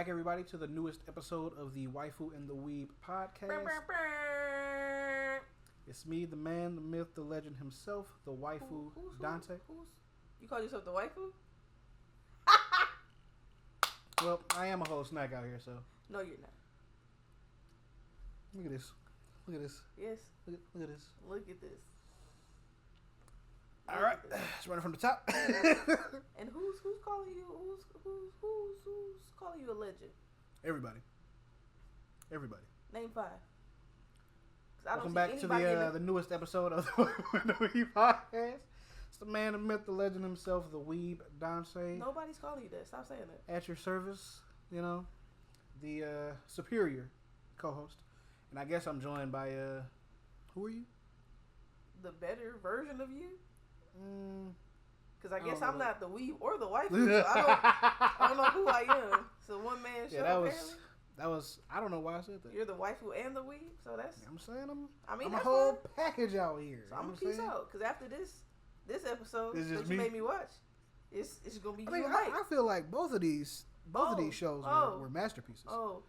back, everybody, to the newest episode of the Waifu and the Weeb podcast. It's me, the man, the myth, the legend himself, the waifu, Dante. You call yourself the waifu? Well, I am a whole snack out here, so. No, you're not. Look at this. Look at this. Yes. Look at this. Look at this. All right, let's run it from the top. And who's calling you? Who's calling you a legend? Everybody. Name 5. Welcome back to the newest episode of the Weeb podcast. It's the man, the myth, the legend himself, the Weeb, Dante. Nobody's calling you that. Stop saying that. At your service, the superior co-host. And I guess I'm joined by, who are you? The better version of you? Because I guess I I'm don't know. not the weeb or the waifu. So I don't know who I am. So one man show. Yeah, that was. I don't know why I said that. You're the waifu and the weeb, so that's. I'm saying I'm a that's whole fine. package out here. So I'm gonna peace out because after this episode It's just that you me. made me watch, it's gonna be I mean, you and Mike. I feel like both of these shows were masterpieces. Oh,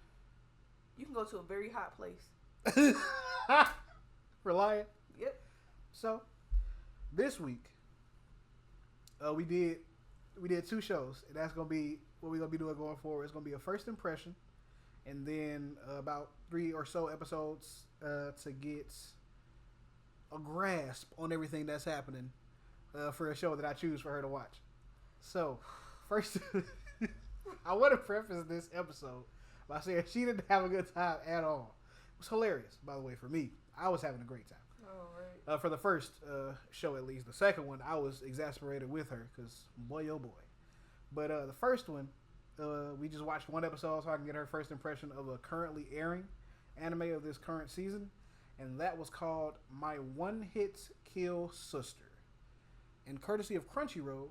you can go to a very hot place. Reliant. Yep. So this week, we did 2 shows, and that's gonna be what we're gonna be doing going forward. It's gonna be a first impression, and then about 3 or so episodes to get a grasp on everything that's happening for a show that I choose for her to watch. So first, I want to preface this episode by saying she didn't have a good time at all. It was hilarious, by the way, for me. I was having a great time. All right. For the first show, at least. The second one, I was exasperated with her because boy, oh boy. But the first one, we just watched one episode so I can get her first impression of a currently airing anime of this current season, and that was called My One Hit Kill Sister. And courtesy of Crunchyroll,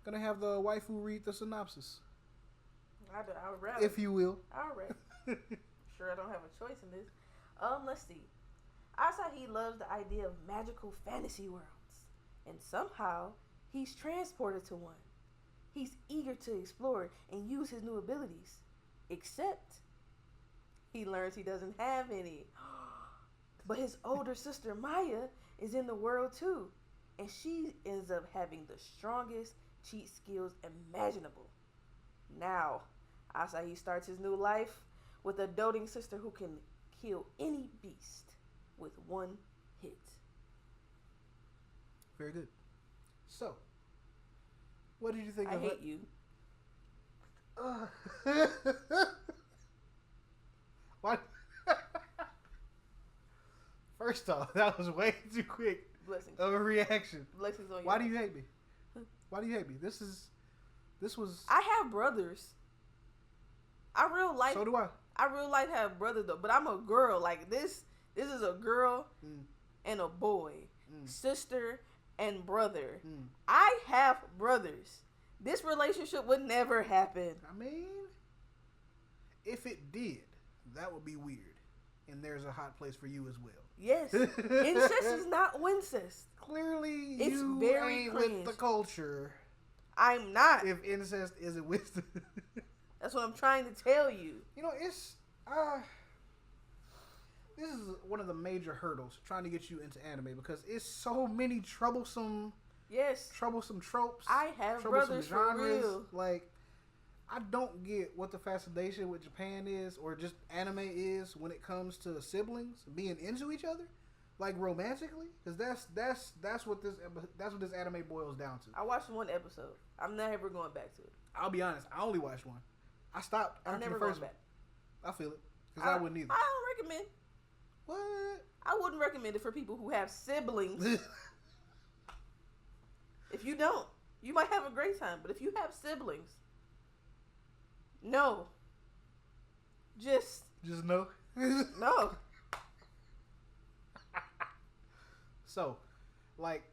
gonna have the waifu read the synopsis, I would rather. if you will. All right. Sure, I don't have a choice in this. Let's see. Asahi loves the idea of magical fantasy worlds, and somehow he's transported to one. He's eager to explore and use his new abilities, except he learns he doesn't have any. But his older sister Maya is in the world too, and she ends up having the strongest cheat skills imaginable. Now, Asahi starts his new life with a doting sister who can kill any beast with one hit. Very good. So, what did you think I of hate it? you. What? First off, that was way too quick Blessings. of a reaction. Blessings on you. Why do you hate me? Why do you hate me? This was. I have brothers. I real life. So do I. I real life have brothers though, but I'm a girl. Like this is a girl and a boy, sister and brother. I have brothers. This relationship would never happen. I mean, if it did, that would be weird. And there's a hot place for you as well. Yes, incest is not wincest. Clearly, It's you very ain't cringe. with the culture. I'm not. If incest isn't wisdom. That's what I'm trying to tell you. It's this is one of the major hurdles trying to get you into anime because it's so many troublesome tropes. I have troublesome brothers for real. Like, I don't get what the fascination with Japan is or just anime is when it comes to siblings being into each other, like romantically, because that's what this anime boils down to. I watched one episode. I'm never going back to it. I'll be honest, I only watched one. I stopped I'm after never the going first back. one. I feel it because I wouldn't either. I don't recommend. What? I wouldn't recommend it for people who have siblings. If you don't, you might have a great time. But if you have siblings, no. Just no. no. So, like,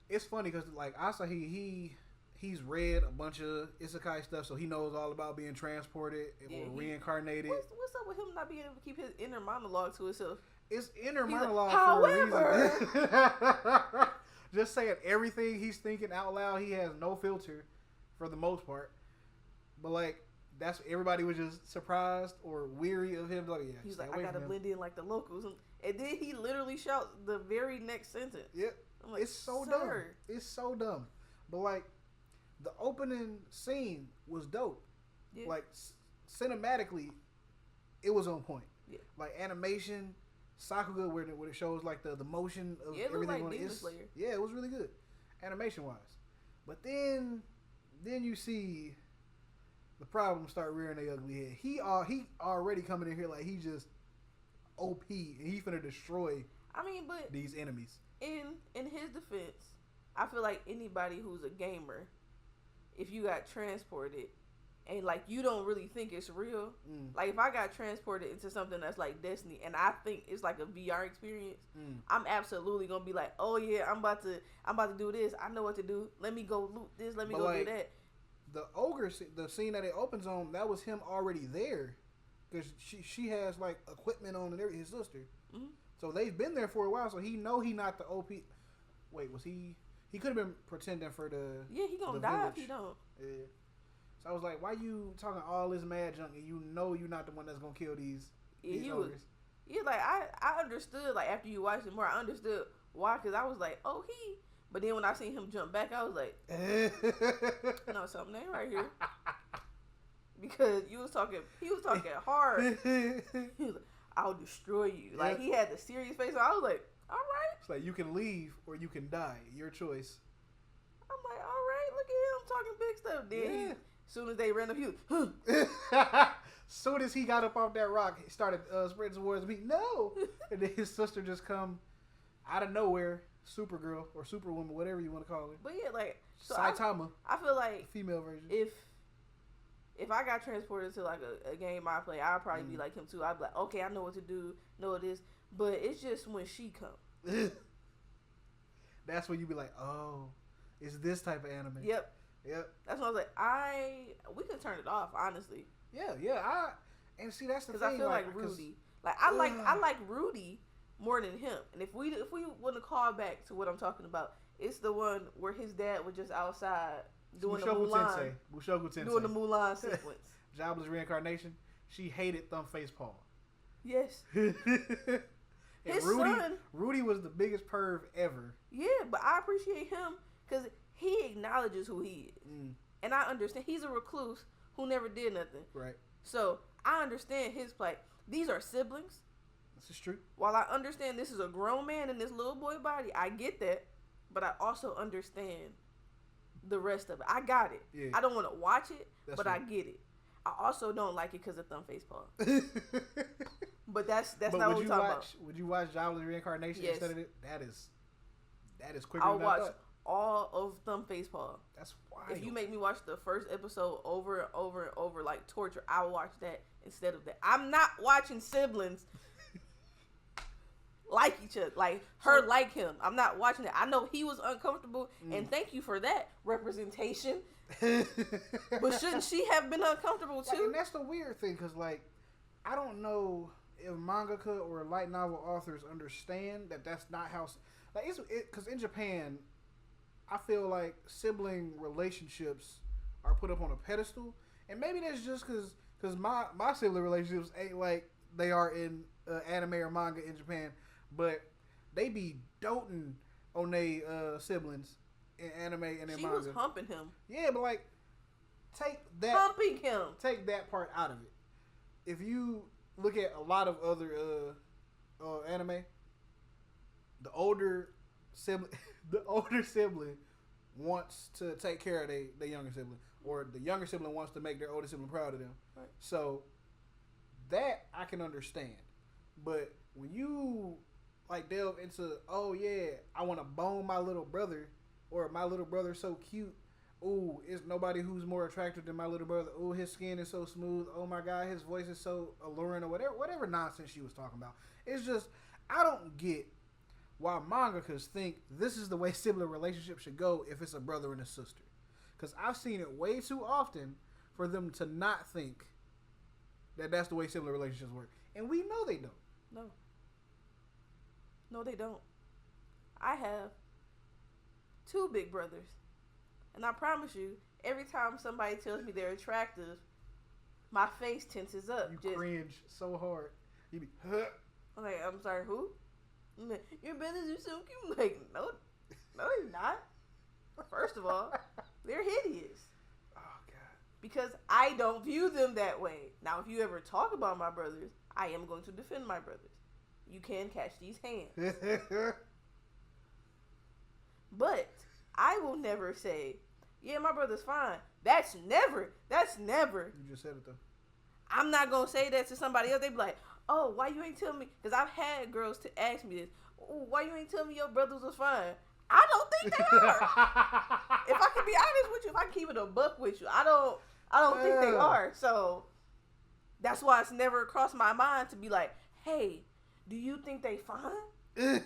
it's funny because like Asahi, he's read a bunch of isekai stuff, so he knows all about being transported or reincarnated. What's up with him not being able to keep his inner monologue to himself? It's inner He's monologue like, for a reason. Just saying everything he's thinking out loud. He has no filter for the most part. But like that's everybody was just surprised or weary of him. Like, yeah, He's stay like, away I gotta from him. blend in like the locals, and then he literally shouts the very next sentence. Yep, I'm like, it's so sir. dumb. It's so dumb. But like, the opening scene was dope. Yeah. Like cinematically, it was on point. Yeah. Like animation, Sakuga, where it shows like the motion of Yeah, it looked everything like on Demon it. Slayer. Yeah, it was really good, animation wise. But then you see the problems start rearing their ugly head. He already coming in here like he just OP and he finna destroy. I mean, but these enemies. In his defense, I feel like anybody who's a gamer, if you got transported and like you don't really think it's real, like if I got transported into something that's like Destiny and I think it's like a VR experience, I'm absolutely gonna be like, oh yeah, I'm about to do this. I know what to do. Let me go loot this. Let me go do that. The ogre, the scene that it opens on, that was him already there, because she has like equipment on and everything. His sister, so they've been there for a while. So he not the OP. Wait, was he? He could have been pretending for the. Yeah, he gonna die if he don't. Yeah. So I was like, why you talking all this mad junk and you know you're not the one that's gonna kill these ogres? Yeah, like I understood, like after you watched it more, I understood why, because I was like, oh he. But then when I seen him jump back, I was like, no, something ain't right here. Because he was talking hard. He was like, I'll destroy you. Like he had the serious face. So I was like, all right. It's like you can leave or you can die. Your choice. I'm like, all right, look at him talking big stuff. Then as soon as they ran up, he was, soon as he got up off that rock, he started spreading towards me. No. And then his sister just come out of nowhere. Supergirl or Superwoman, whatever you want to call her. But yeah, like so Saitama. I feel like female version. If I got transported to like a game I play, I'd probably be like him too. I'd be like, okay, I know what to do, know what it is. But it's just when she come. That's when you be like, oh, it's this type of anime. Yep. That's when I was like, we could turn it off, honestly. Yeah. And see, that's the thing. Because I feel like Rudy. Like I like Rudy more than him. And if we want to call back to what I'm talking about, it's the one where his dad was just outside doing Mushoku the Mulan. Mushoku Tensei. Doing the Mulan sequence. Jobless reincarnation. She hated Thumbface Paul. Yes. His son. Rudy was the biggest perv ever. Yeah, but I appreciate him because he acknowledges who he is. And I understand. He's a recluse who never did nothing. Right. So I understand his plight. These are siblings. This is true. While I understand this is a grown man in this little boy body, I get that. But I also understand the rest of it. I got it. Yeah. I don't want to watch it, but right. I get it. I also don't like it because of Thumbface Paul. But that's not what we're talking about. Would you watch Jobless Reincarnation instead of it? That is quicker I'll than watch I thought. all of Thumbface Paul. That's wild. If you make me watch the first episode over and over and over like torture, I will watch that instead of that. I'm not watching siblings like each other, like her like him. I'm not watching it. I know he was uncomfortable, and thank you for that representation. But shouldn't she have been uncomfortable too? And that's the weird thing, because like I don't know if mangaka or light novel authors understand that that's not how. Like because in Japan, I feel like sibling relationships are put up on a pedestal, and maybe that's just because my sibling relationships ain't like they are in anime or manga in Japan, but they be doting on they siblings in anime and in manga. She was humping him. Yeah, but like take that humping him. Take that part out of it. If you look at a lot of other anime, the older sibling wants to take care of their younger sibling, or the younger sibling wants to make their older sibling proud of them. Right. So that I can understand. But when you like delve into, oh yeah, I want to bone my little brother, or my little brother's so cute. Ooh, it's nobody who's more attractive than my little brother. Ooh, his skin is so smooth. Oh my God, his voice is so alluring, or whatever nonsense she was talking about. It's just, I don't get why mangakas think this is the way sibling relationships should go if it's a brother and a sister. Because I've seen it way too often for them to not think that that's the way sibling relationships work. And we know they don't. No, they don't. I have 2 big brothers. And I promise you, every time somebody tells me they're attractive, my face tenses up. You cringe so hard. You be, huh? I'm like, I'm sorry, who? I'm like, your brothers are so cute. I'm like, no, they're not. First of all, they're hideous. Oh, God. Because I don't view them that way. Now, if you ever talk about my brothers, I am going to defend my brothers. You can catch these hands. But I will never say, yeah, my brother's fine. That's never. You just said it, though. I'm not going to say that to somebody else. They be like, oh, why you ain't tell me? Because I've had girls to ask me this. Oh, why you ain't tell me your brothers was fine? I don't think they are. If I can be honest with you, if I can keep it a buck with you, I don't think they are. So that's why it's never crossed my mind to be like, hey, do you think they fine?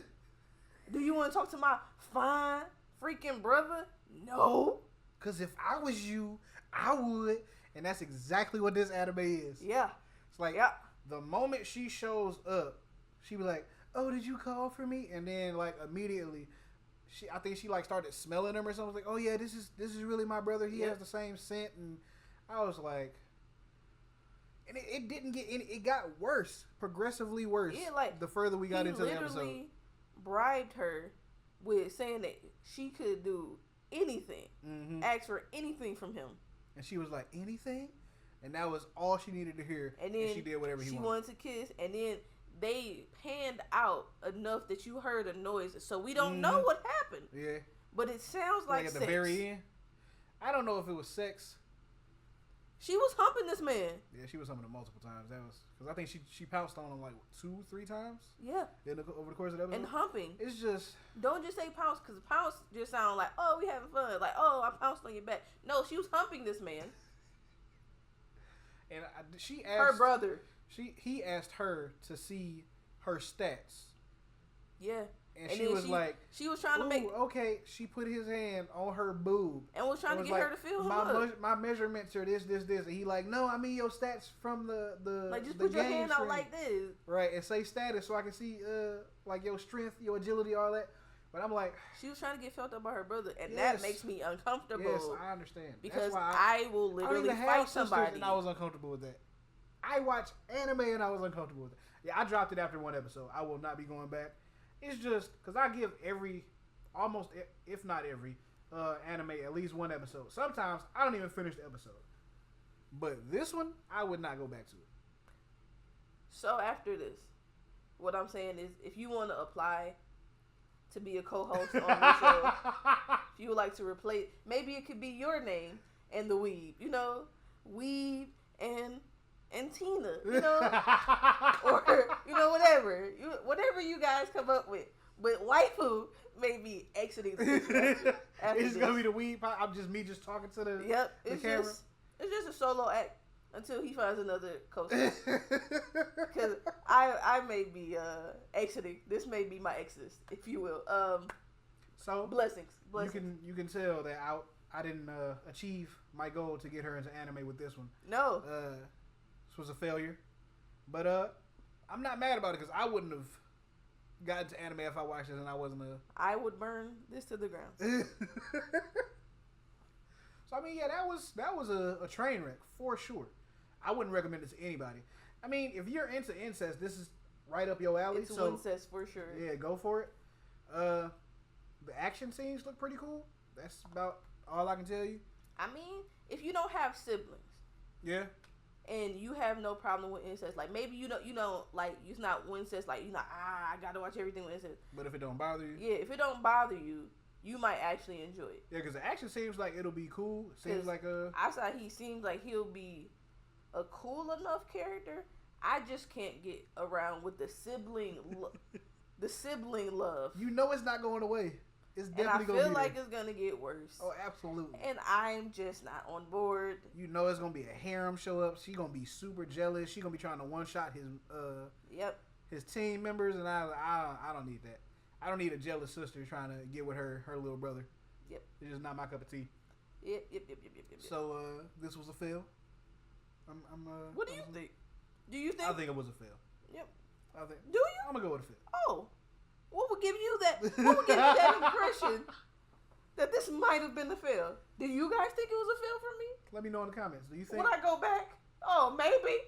Do you want to talk to my fine freaking brother? No. Because if I was you, I would. And that's exactly what this anime is. Yeah. It's like, the moment she shows up, she be like, oh, did you call for me? And then, like, immediately, I think she, like, started smelling him or something. Like, oh, yeah, this is really my brother. He has the same scent. And I was like... And it didn't get any... It got worse. Progressively worse. Yeah, like... The further we got into the episode. He literally bribed her with saying that she could do anything. Mm-hmm. Ask for anything from him. And she was like, anything? And that was all she needed to hear. And then she did whatever he wanted. She wanted to kiss. And then they panned out enough that you heard a noise. So we don't know what happened. Yeah. But it sounds like at the sex. very end. I don't know if it was sex. She was humping this man. Yeah, she was humping him multiple times. That was because I think she pounced on him like 2-3 times. Yeah. Over the course of the episode. And humping. It's just... Don't just say pounce, because pounce just sound like, oh, we having fun. Like, oh, I pounced on your back. No, she was humping this man. And she asked... Her brother. He asked her to see her stats. Yeah. And she was like... She was trying to make... Okay. She put his hand on her boob. And was trying to get her to feel him up. My measurements are this. And he like, no, I mean your stats from the like, just put your hand out like this. Right. And say status so I can see, like, your strength, your agility, all that. But I'm like... She was trying to get felt up by her brother. And that makes me uncomfortable. Yes, I understand. Because I will literally fight somebody. And I was uncomfortable with that. I watch anime and I was uncomfortable with it. Yeah, I dropped it after one episode. I will not be going back. It's just because I give almost, if not every, anime at least one episode. Sometimes I don't even finish the episode. But this one, I would not go back to it. So after this, what I'm saying is, if you want to apply to be a co-host on the show, if you would like to replace, maybe it could be your name and the Weeb. You know, Weeb and Tina, you know, or whatever you guys come up with. But waifu may be exiting the picture. It's gonna be the Weeb. I'm just talking to the camera. It's just a solo act until he finds another co-star. Because I may be exiting. This may be my exodus, if you will. So blessings. You can tell that I didn't achieve my goal to get her into anime with this one. No. This was a failure, but I'm not mad about it because I wouldn't have gotten to anime if I watched it and I wasn't I would burn this to the ground. So I mean, yeah, that was a train wreck for sure. I wouldn't recommend it to anybody. I mean, if you're into incest, this is right up your alley. It's incest for sure. Yeah, go for it. The action scenes look pretty cool. That's about all I can tell you. I mean, if you don't have siblings. Yeah. And you have no problem with incest, like maybe you don't like it's not wincest, like you're not I gotta watch everything with incest. But if it don't bother you, yeah, if it don't bother you, you might actually enjoy it. Yeah, because the action seems like it'll be cool. Seems like I saw he seems like he'll be a cool enough character. I just can't get around with the sibling love. You know it's not going away. It's definitely and I feel like it's gonna get worse. Oh, absolutely. And I'm just not on board. You know it's gonna be a harem show up. She gonna be super jealous. She gonna be trying to one shot his team members, and I don't need that. I don't need a jealous sister trying to get with her little brother. Yep. It's just not my cup of tea. Yep. So this was a fail. What do you think? Do you think? I think it was a fail. Yep. Do you? I'm gonna go with a fail. Oh. What would give you that impression that this might have been the fail? Do you guys think it was a fail for me? Let me know in the comments. Do you think? When I go back, Oh, maybe.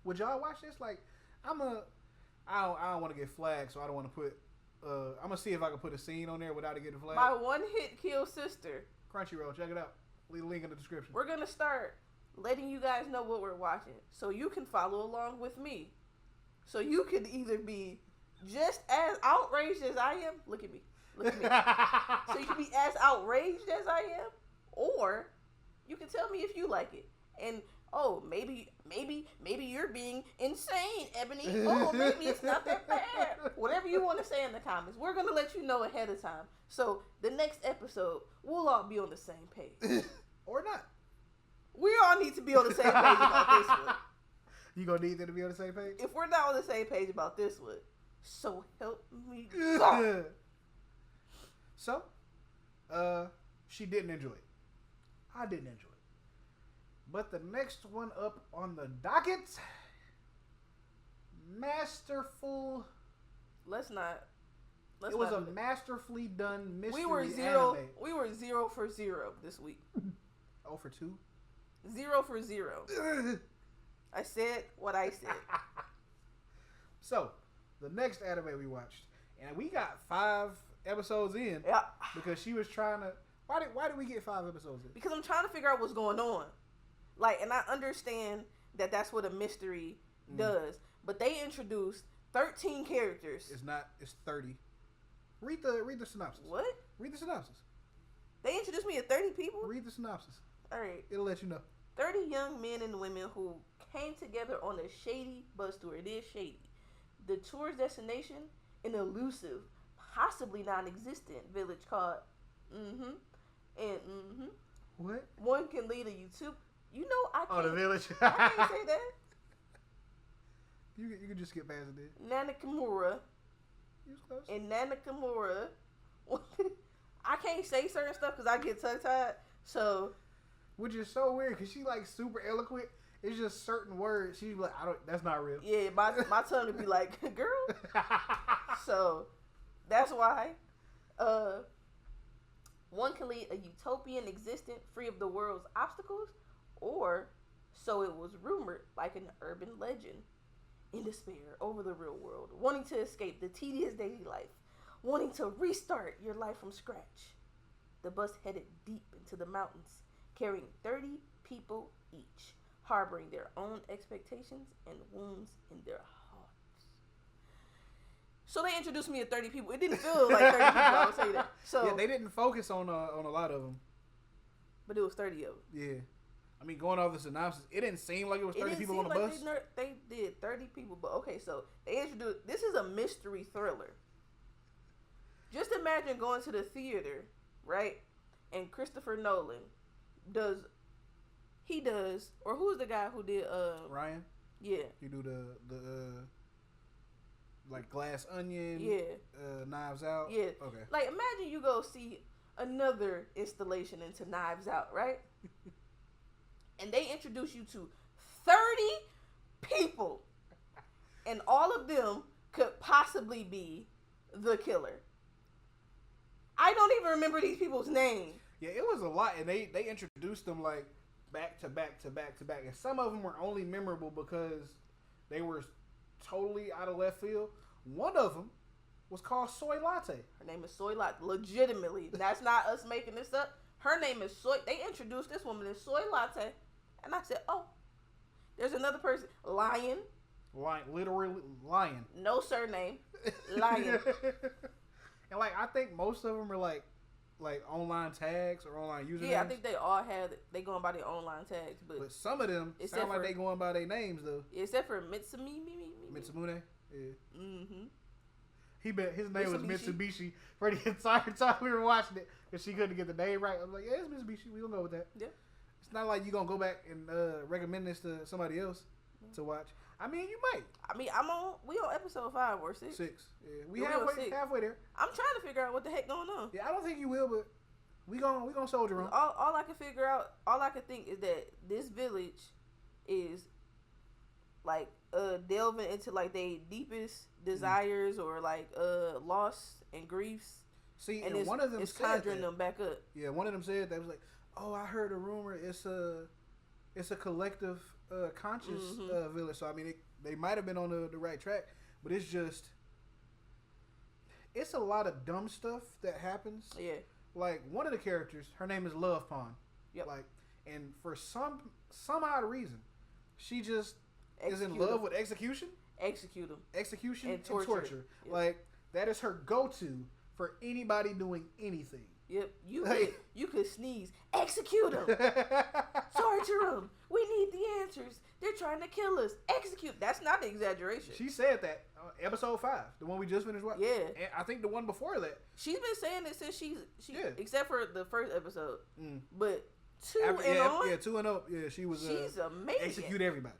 Would y'all watch this? Like, I don't want to get flagged, so I don't want to put. I'm gonna see if I can put a scene on there without it getting flagged. My one hit kill sister. Crunchyroll, check it out. Leave a link in the description. We're gonna start letting you guys know what we're watching, so you can follow along with me. So you can either be just as outraged as I am. Look at me. So you can be as outraged as I am, or you can tell me if you like it. And oh, maybe you're being insane, Ebony. Oh, maybe it's not that bad. Whatever you want to say in the comments, we're gonna let you know ahead of time. So the next episode, we'll all be on the same page, or not. We all need to be on the same page about this one. You gonna need them to be on the same page? If we're not on the same page about this one, so help me God. So, she didn't enjoy it. I didn't enjoy it. But the next one up on the docket, masterful. It was a masterfully done mystery anime. We were 0 for 0 this week. 0 for 2? 0 for 0. I said what I said. So, the next anime we watched, and we got 5 episodes in. Yeah. Because she was trying to. Why did we get 5 episodes in? Because I'm trying to figure out what's going on. Like, and I understand that that's what a mystery does. But they introduced 13 characters. It's 30. Read the synopsis. What? Read the synopsis. They introduced me to 30 people? Read the synopsis. All right. It'll let you know. 30 young men and women who came together on a shady bus tour. It is shady. The tour's destination, an elusive, possibly non-existent village called What? One can lead a YouTube. You know I can't. Oh, the village. I can't say that. You can just skip past it. Nanakamura. You was close. And Nanakamura. I can't say certain stuff because I get tongue-tied. So. Which is so weird because she like super eloquent. It's just certain words. She's like, that's not real. Yeah, my tongue would be like, girl. So, that's why. One can lead a utopian existence free of the world's obstacles, or so it was rumored, like an urban legend. In despair over the real world, wanting to escape the tedious daily life, wanting to restart your life from scratch. The bus headed deep into the mountains, carrying 30 people each, harboring their own expectations and wounds in their hearts. So they introduced me to 30 people. It didn't feel like 30 people, I would say that. So yeah, they didn't focus on a lot of them. But it was 30 of them. Yeah. I mean, going off the synopsis, it didn't seem like it was 30 people on the bus. They did 30 people, but okay, so they introduced, this is a mystery thriller. Just imagine going to the theater, right? And Christopher Nolan does, or who's the guy who did, Ryan? Yeah. He do the like Glass Onion? Yeah. Knives Out? Yeah. Okay. Like, imagine you go see another installation into Knives Out, right? And they introduce you to 30 people. And all of them could possibly be the killer. I don't even remember these people's names. Yeah, it was a lot. And they introduced them like back to back to back to back. And some of them were only memorable because they were totally out of left field. One of them was called Soy Latte. Her name is Soy Latte. Legitimately. That's not us making this up. Her name is Soy. They introduced this woman as Soy Latte. And I said, oh, there's another person. Lion. Literally lion. No surname. Lion. And like, I think most of them are like online tags or online usernames. Yeah, I think they all they going by their online tags. But some of them sound like they going by their names, though. Except for Mitsumune. Yeah. Mm-hmm. His name was Mitsubishi for the entire time we were watching it. Because she couldn't get the name right. I was like, yeah, it's Mitsubishi. We gonna go with that. Yeah. It's not like you gonna go back and recommend this to somebody else to watch. I mean, you might. I mean, we on episode 5 or 6. 6. Yeah, we halfway there. I'm trying to figure out what the heck going on. Yeah, I don't think you will, but we gonna soldier on. All I can figure out, all I can think is that this village is like delving into like their deepest desires or like loss and griefs. See, and one of them is conjuring them back up. Yeah, one of them said that was like, oh, I heard a rumor. It's it's a collective conscious village. So I mean, they might have been on the right track, but it's just it's a lot of dumb stuff that happens. Yeah. Like one of the characters, her name is Love Pond. Yep. Like, and for some odd reason, she just is in Execute love him. with execution. Execute them. Execution And torture. Yep. Like that is her go-to for anybody doing anything. Yep. You could sneeze. Execute them. Torture them. We need the answers. They're trying to kill us. Execute. That's not an exaggeration. She said that episode 5, the one we just finished watching. Yeah. And I think the one before that. She's been saying it since she Yeah. except for the first episode. Mm. But 2 After, and on. Yeah, 2 and up. Yeah, she was. She's amazing. Execute everybody.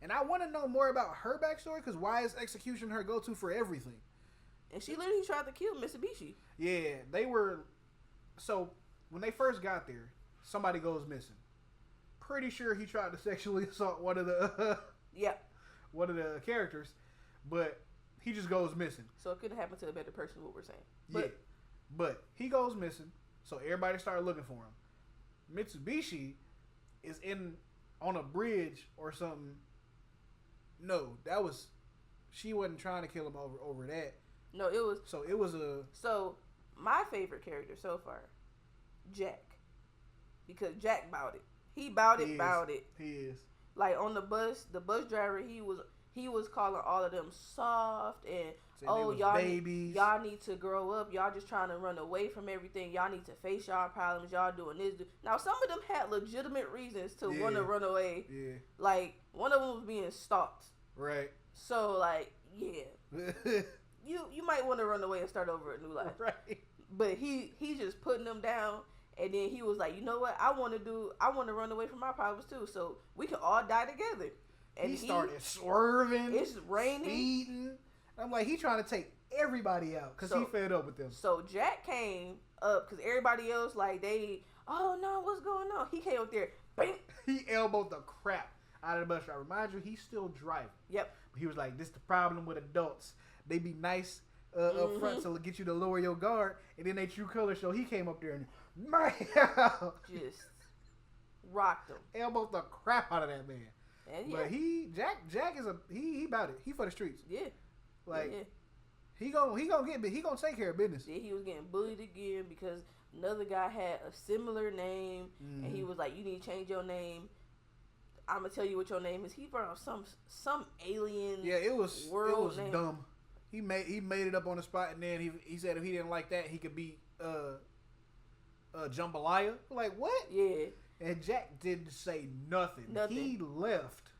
And I want to know more about her backstory because why is execution her go-to for everything? And she literally tried to kill Mitsubishi. Yeah, they were. So when they first got there, somebody goes missing. Pretty sure he tried to sexually assault one of the one of the characters, but he just goes missing. So it could have happened to a better person. What we're saying. But he goes missing. So everybody started looking for him. Mitsubishi is on a bridge or something. No, she wasn't trying to kill him over that. No, it was. So my favorite character so far, Jack, because Jack bought it. He bought it. He is. Like on the bus driver, he was calling all of them soft and y'all need to grow up. Y'all just trying to run away from everything. Y'all need to face y'all problems. Y'all doing this. Now some of them had legitimate reasons to want to run away. Yeah. Like one of them was being stalked. Right. So like yeah. You might want to run away and start over a new life. Right. But he's just putting them down, and then he was like, you know what? I want to run away from my problems too, so we can all die together. And he started swerving. It's raining. Speeding. I'm like, he trying to take everybody out because he fed up with them. So Jack came up because everybody else like oh no, what's going on? He came up there, bang. He elbowed the crap out of the bus driver. Mind you, he's still driving. Yep. He was like, this is the problem with adults. They be nice up front to get you to lower your guard, and then they true colors. So he came up there and just rocked him, elbowed the crap out of that man. And but Jack is he about it. He for the streets. Yeah, like he gonna take care of business. Yeah, he was getting bullied again because another guy had a similar name, and he was like, "You need to change your name. I'm gonna tell you what your name is." He brought up some alien. Yeah, it was name. Dumb. He made it up on the spot, and then he said if he didn't like that, he could be jambalaya. Like what? Yeah. And Jack didn't say nothing. He left,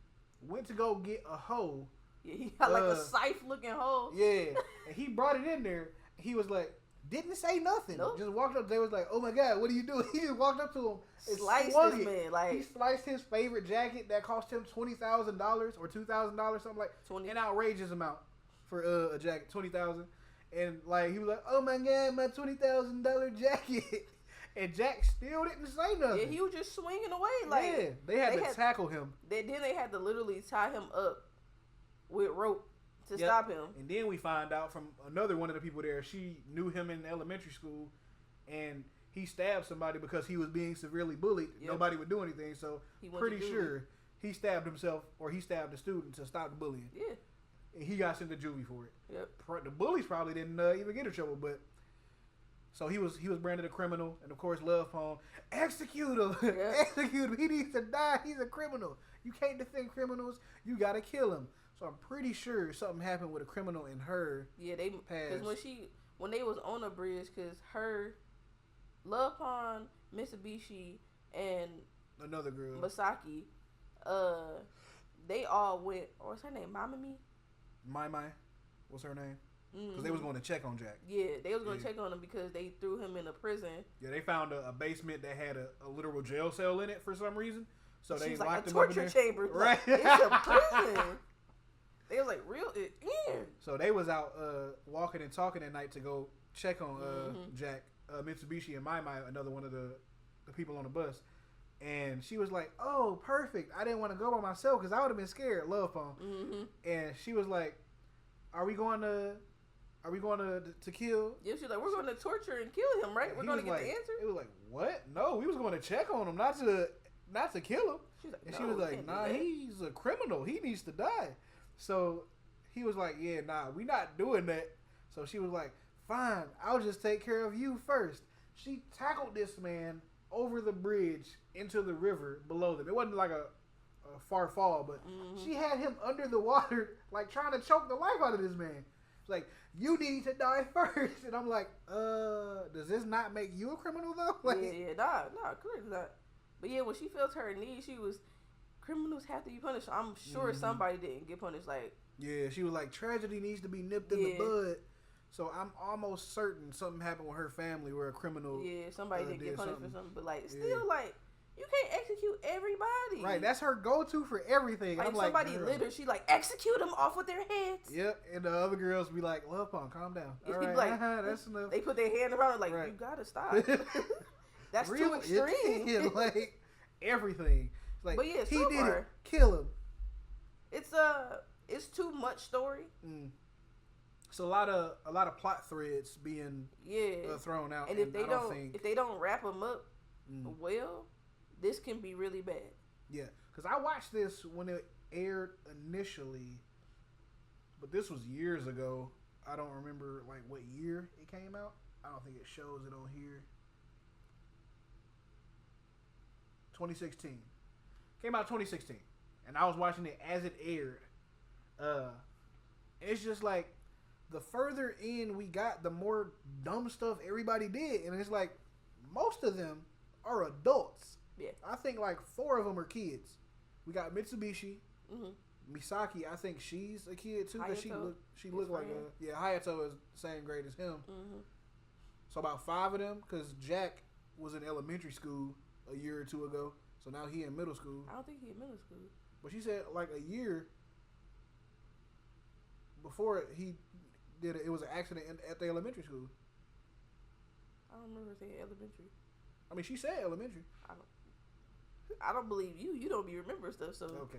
went to go get a hoe. Yeah, he got like a scythe looking hoe. Yeah, and he brought it in there. He was like, didn't say nothing. Nope. Just walked up. They was like, oh my God, what are you doing? He just walked up to him and sliced this man. Like he sliced his favorite jacket that cost him $20,000 or $2,000, something like 20. An outrageous amount for a jacket, $20,000. And like he was like, oh my God, my $20,000 jacket. And Jack still didn't say nothing. Yeah, he was just swinging away. Like yeah, they had to tackle him. Then they had to literally tie him up with rope to stop him. And then we find out from another one of the people there, she knew him in elementary school, and he stabbed somebody because he was being severely bullied. Yep. Nobody would do anything, so pretty sure he stabbed himself or he stabbed a student to stop the bullying. Yeah. And he got sent to juvie for it. Yep. The bullies probably didn't even get in trouble, but so he was branded a criminal, and of course Love Pond, execute him, execute him. He needs to die. He's a criminal. You can't defend criminals. You gotta kill him. So I'm pretty sure something happened with a criminal in her. Yeah, because when they was on a bridge, because her Love Pond, Mitsubishi, and another girl, Masaki, they all went. What's her name? Mamami. Mai. What's her name? Because they was going to check on Jack. Yeah, they was going to check on him because they threw him in a prison. Yeah, they found a basement that had a literal jail cell in it for some reason. So they locked him up in there. Torture chamber. Right. Like, it's a prison. They was like, real? Yeah. So they was out walking and talking at night to go check on Jack, Mitsubishi, and Mai, another one of the people on the bus. And she was like, oh, perfect. I didn't want to go by myself because I would have been scared. Love Pond. And she was like, are we going to kill? Yeah, she's like, we're going to torture and kill him, right? We're going to get the answer. It was like, what? No, we was going to check on him, not to not to kill him. Like, she was like, nah, he's a criminal. He needs to die. So he was like, yeah, nah, we not doing that. So she was like, fine, I'll just take care of you first. She tackled this man over the bridge into the river below them. It wasn't like a far fall, but she had him under the water, like trying to choke the life out of this man. It's like, you need to die first. And I'm like, does this not make you a criminal though? Like, nah, clearly not. But yeah, when she felt her knee, she was, criminals have to be punished. I'm sure somebody didn't get punished. Like, yeah, she was like, tragedy needs to be nipped in the bud. So I'm almost certain something happened with her family where a criminal. Yeah, somebody did get punished for something. But like, still, like, you can't execute everybody. Right, that's her go-to for everything. Like, I'm somebody like, litter, she like, execute them off with their heads. Yep, and the other girls be like, love pump, calm down. All right, like, that's enough. They put their hand around it like, you gotta stop. That's too extreme. Like, everything. Like, but yeah, he so did far, it. Kill him. It's too much story. It's a lot of plot threads being thrown out. And if they don't wrap them up well, this can be really bad. Yeah, because I watched this when it aired initially, but this was years ago. I don't remember like what year it came out. I don't think it shows it on here. 2016. Came out 2016. And I was watching it as it aired. It's just like the further in we got, the more dumb stuff everybody did. And it's like most of them are adults. Yeah. I think like 4 of them are kids. We got Mitsubishi. Misaki, I think she's a kid too, because she looked like Hayato is the same grade as him. So about 5 of them, because Jack was in elementary school a year or 2 ago, so now he in middle school. I don't think he in middle school. But she said like a year before he did it was an accident at the elementary school. I don't remember saying elementary. I mean, she said elementary. I don't believe you. You don't be remembering stuff. So okay,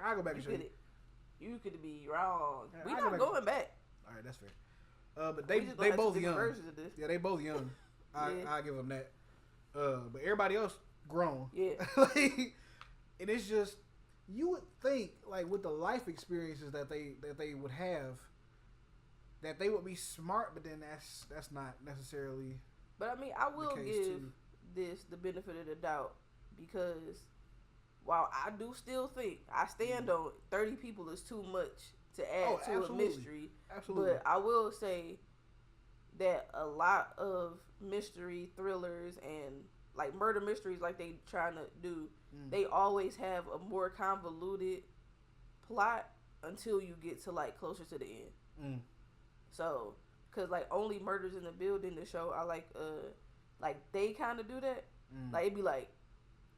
I go back and show you. You could be wrong. Yeah, we not going back. All right, that's fair. But they both young. Yeah, they both young. I give them that. But everybody else grown. Yeah. Like, and it's just, you would think like with the life experiences that they would have, that they would be smart, but then that's not necessarily. But I mean, I will give this the benefit of the doubt, because while I do still think, I stand on 30 people is too much to add to a mystery. Absolutely. But I will say that a lot of mystery thrillers and like murder mysteries, like they trying to do, they always have a more convoluted plot until you get to like closer to the end. So, cause like Only Murders in the Building, the show, I like they kind of do that. Like it'd be like,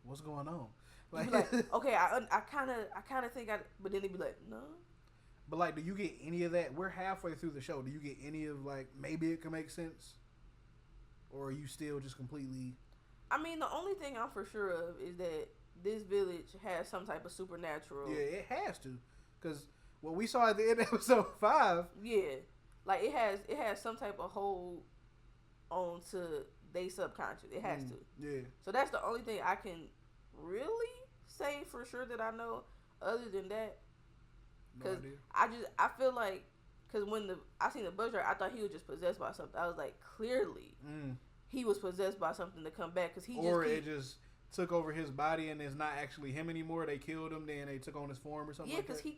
what's going on? Like, okay, I kind of think but then it'd be like, no. But like, do you get any of that? We're halfway through the show. Do you get any of like, maybe it can make sense, or are you still just completely? I mean, the only thing I'm for sure of is that this village has some type of supernatural. Yeah, it has to, because what we saw at the end of episode 5. Yeah, like it has some type of hold on to they subconscious. It has to. Yeah. So that's the only thing I can really say for sure that I know. Other than that, because I feel like, because when I seen the bus driver, I thought he was just possessed by something. I was like, clearly he was possessed by something to come back, because it just took over his body and it's not actually him anymore. They killed him, then they took on his form or something. Yeah, because he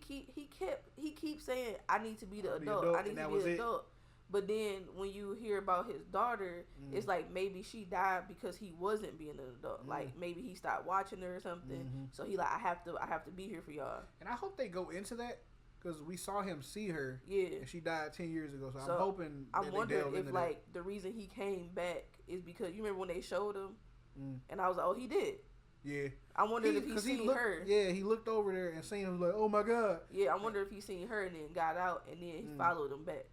keeps saying, I need to be the adult. I need to be the adult. But then when you hear about his daughter, it's like maybe she died because he wasn't being an adult. Like maybe he stopped watching her or something. So he like, I have to be here for y'all. And I hope they go into that, because we saw him see her. Yeah. And she died 10 years ago. So I'm hoping. I'm wondering if like the reason he came back is because you remember when they showed him, and I was like, oh, he did. Yeah. I wondered if he seen her. Yeah, he looked over there and seen him, like, oh my God. Yeah, I wonder if he seen her and then got out and then he followed him back.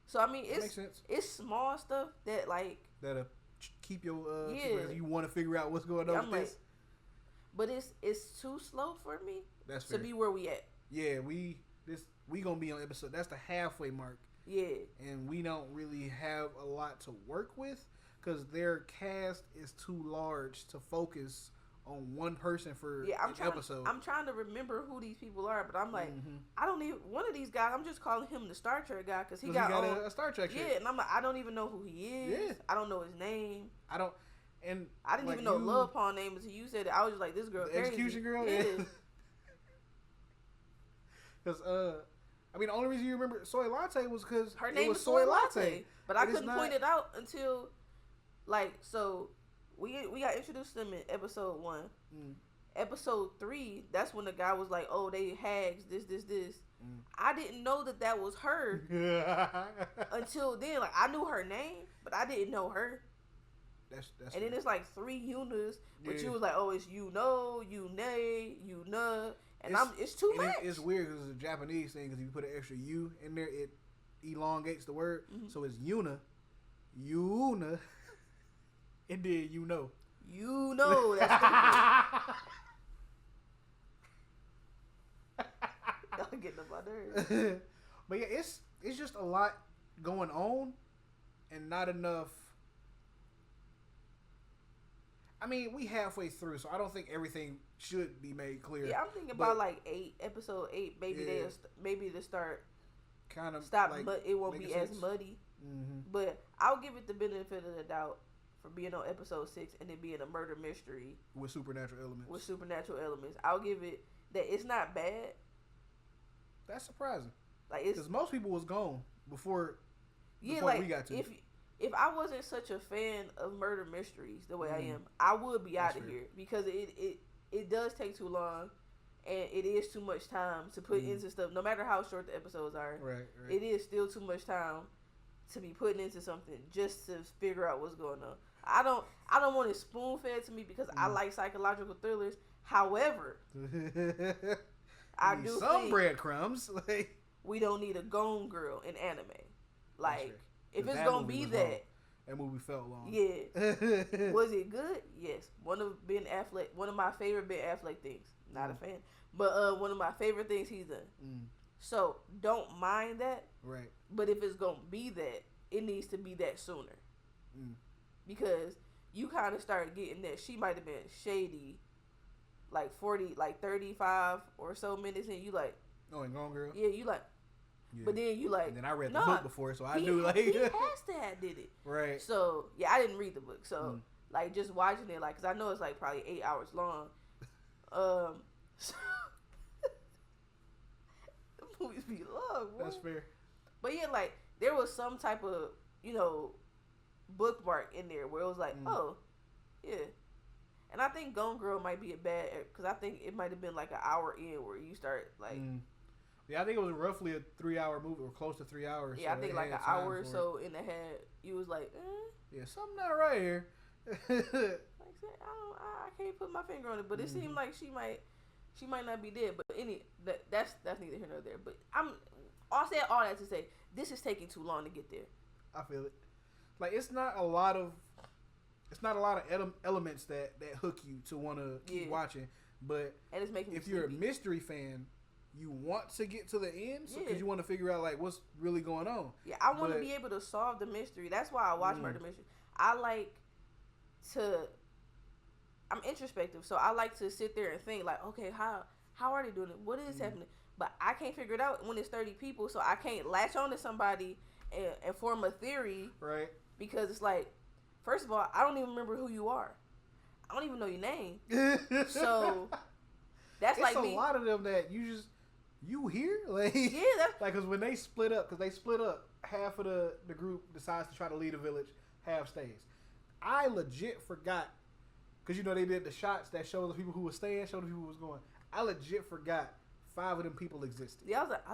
So I mean, it's small stuff that like that'll keep your you want to figure out what's going on with this. But it's too slow for me. That's fair. To be where we at. Yeah, we gonna be on episode. That's the halfway mark. Yeah, and we don't really have a lot to work with, because their cast is too large to focus on one person for an episode. I'm trying to remember who these people are, but I'm like, I don't even one of these guys. I'm just calling him the Star Trek guy because he got a Star Trek shirt. Yeah, and I'm like, I don't even know who he is. Yeah. I don't know his name. I didn't even know Love Pawn name until you said it. I was just like, this girl, the execution girl. Yeah. Because I mean, the only reason you remember Soy Latte was because her name was is Soy Latte. Latte. But I couldn't point it out until, like, so we got introduced to them in episode 1. Episode 3, that's when the guy was like, "Oh, they hags, this." I didn't know that was her until then. Like, I knew her name, but I didn't know her. That's and then it's like 3 Yunas, but you was like, "Oh, it's you know, you nay, you nuh," and it's too much. It's weird because it's a Japanese thing. Because if you put an extra "u" in there, it elongates the word, so it's Yuna, and then you know. You know that's the y'all getting on my nerves. But yeah, it's just a lot going on and not enough. I mean, we halfway through, so I don't think everything should be made clear. Yeah, I'm thinking about like episode 8. Maybe to start kind of stop, like, but it won't be sense. as muddy. But I'll give it the benefit of the doubt for being on episode 6 and it being a murder mystery with supernatural elements. I'll give it that it's not bad. That's surprising. Like, because most people was gone before the point like we got to. If I wasn't such a fan of murder mysteries the way I am, I would be out of here because it does take too long, and it is too much time to put into stuff. No matter how short the episodes are, right. It is still too much time to be putting into something just to figure out what's going on. I don't want it spoon fed to me because I like psychological thrillers. However, I do some breadcrumbs. Like, we don't need a Gone Girl in anime. Like, if it's gonna be that movie felt long. Yeah. Was it good? Yes. One of my favorite Ben Affleck things. Not a fan, but one of my favorite things he's done. So don't mind that. Right. But if it's gonna be that, it needs to be that sooner. Because you kind of start getting that she might have been shady, like 35 or so minutes, and you like, oh, and Gone Girl. Yeah, you like. Yeah. But then you like. And then I read the book before, so I knew like he has to have did it. Right. So yeah, I didn't read the book, so like just watching it, like, cause I know it's like probably 8 hours long. So the movies be long. Boy. That's fair. But yeah, like there was some type of bookmark in there where it was like, oh, yeah. And I think Gone Girl might be a bad, because I think it might have been like an hour in where you start like. Yeah, I think it was roughly a 3-hour movie or close to 3 hours. Yeah, so I think like an hour or so in the head, you was like, yeah, something not right here. Like I said, I can't put my finger on it, but it seemed like she might not be dead. But that's neither here nor there. But I said all that to say this is taking too long to get there. I feel it. Like it's not a lot of elements that hook you to want to keep watching. But and it's making if you're a mystery fan, you want to get to the end because you want to figure out like what's really going on. Yeah, I want to be able to solve the mystery. That's why I watch murder mystery. I'm introspective, so I like to sit there and think like, okay, how are they doing it? What is happening? But I can't figure it out when it's 30 people, so I can't latch on to somebody and form a theory. Right. Because it's like, first of all, I don't even remember who you are. I don't even know your name. So that's it's like a lot of them that you hear? Like, yeah, that's like, because when they split up, half of the group decides to try to lead a village, half stays. I legit forgot, because they did the shots that show the people who were staying, show the people who was going. I legit forgot 5 of them people existed. Yeah, I was like,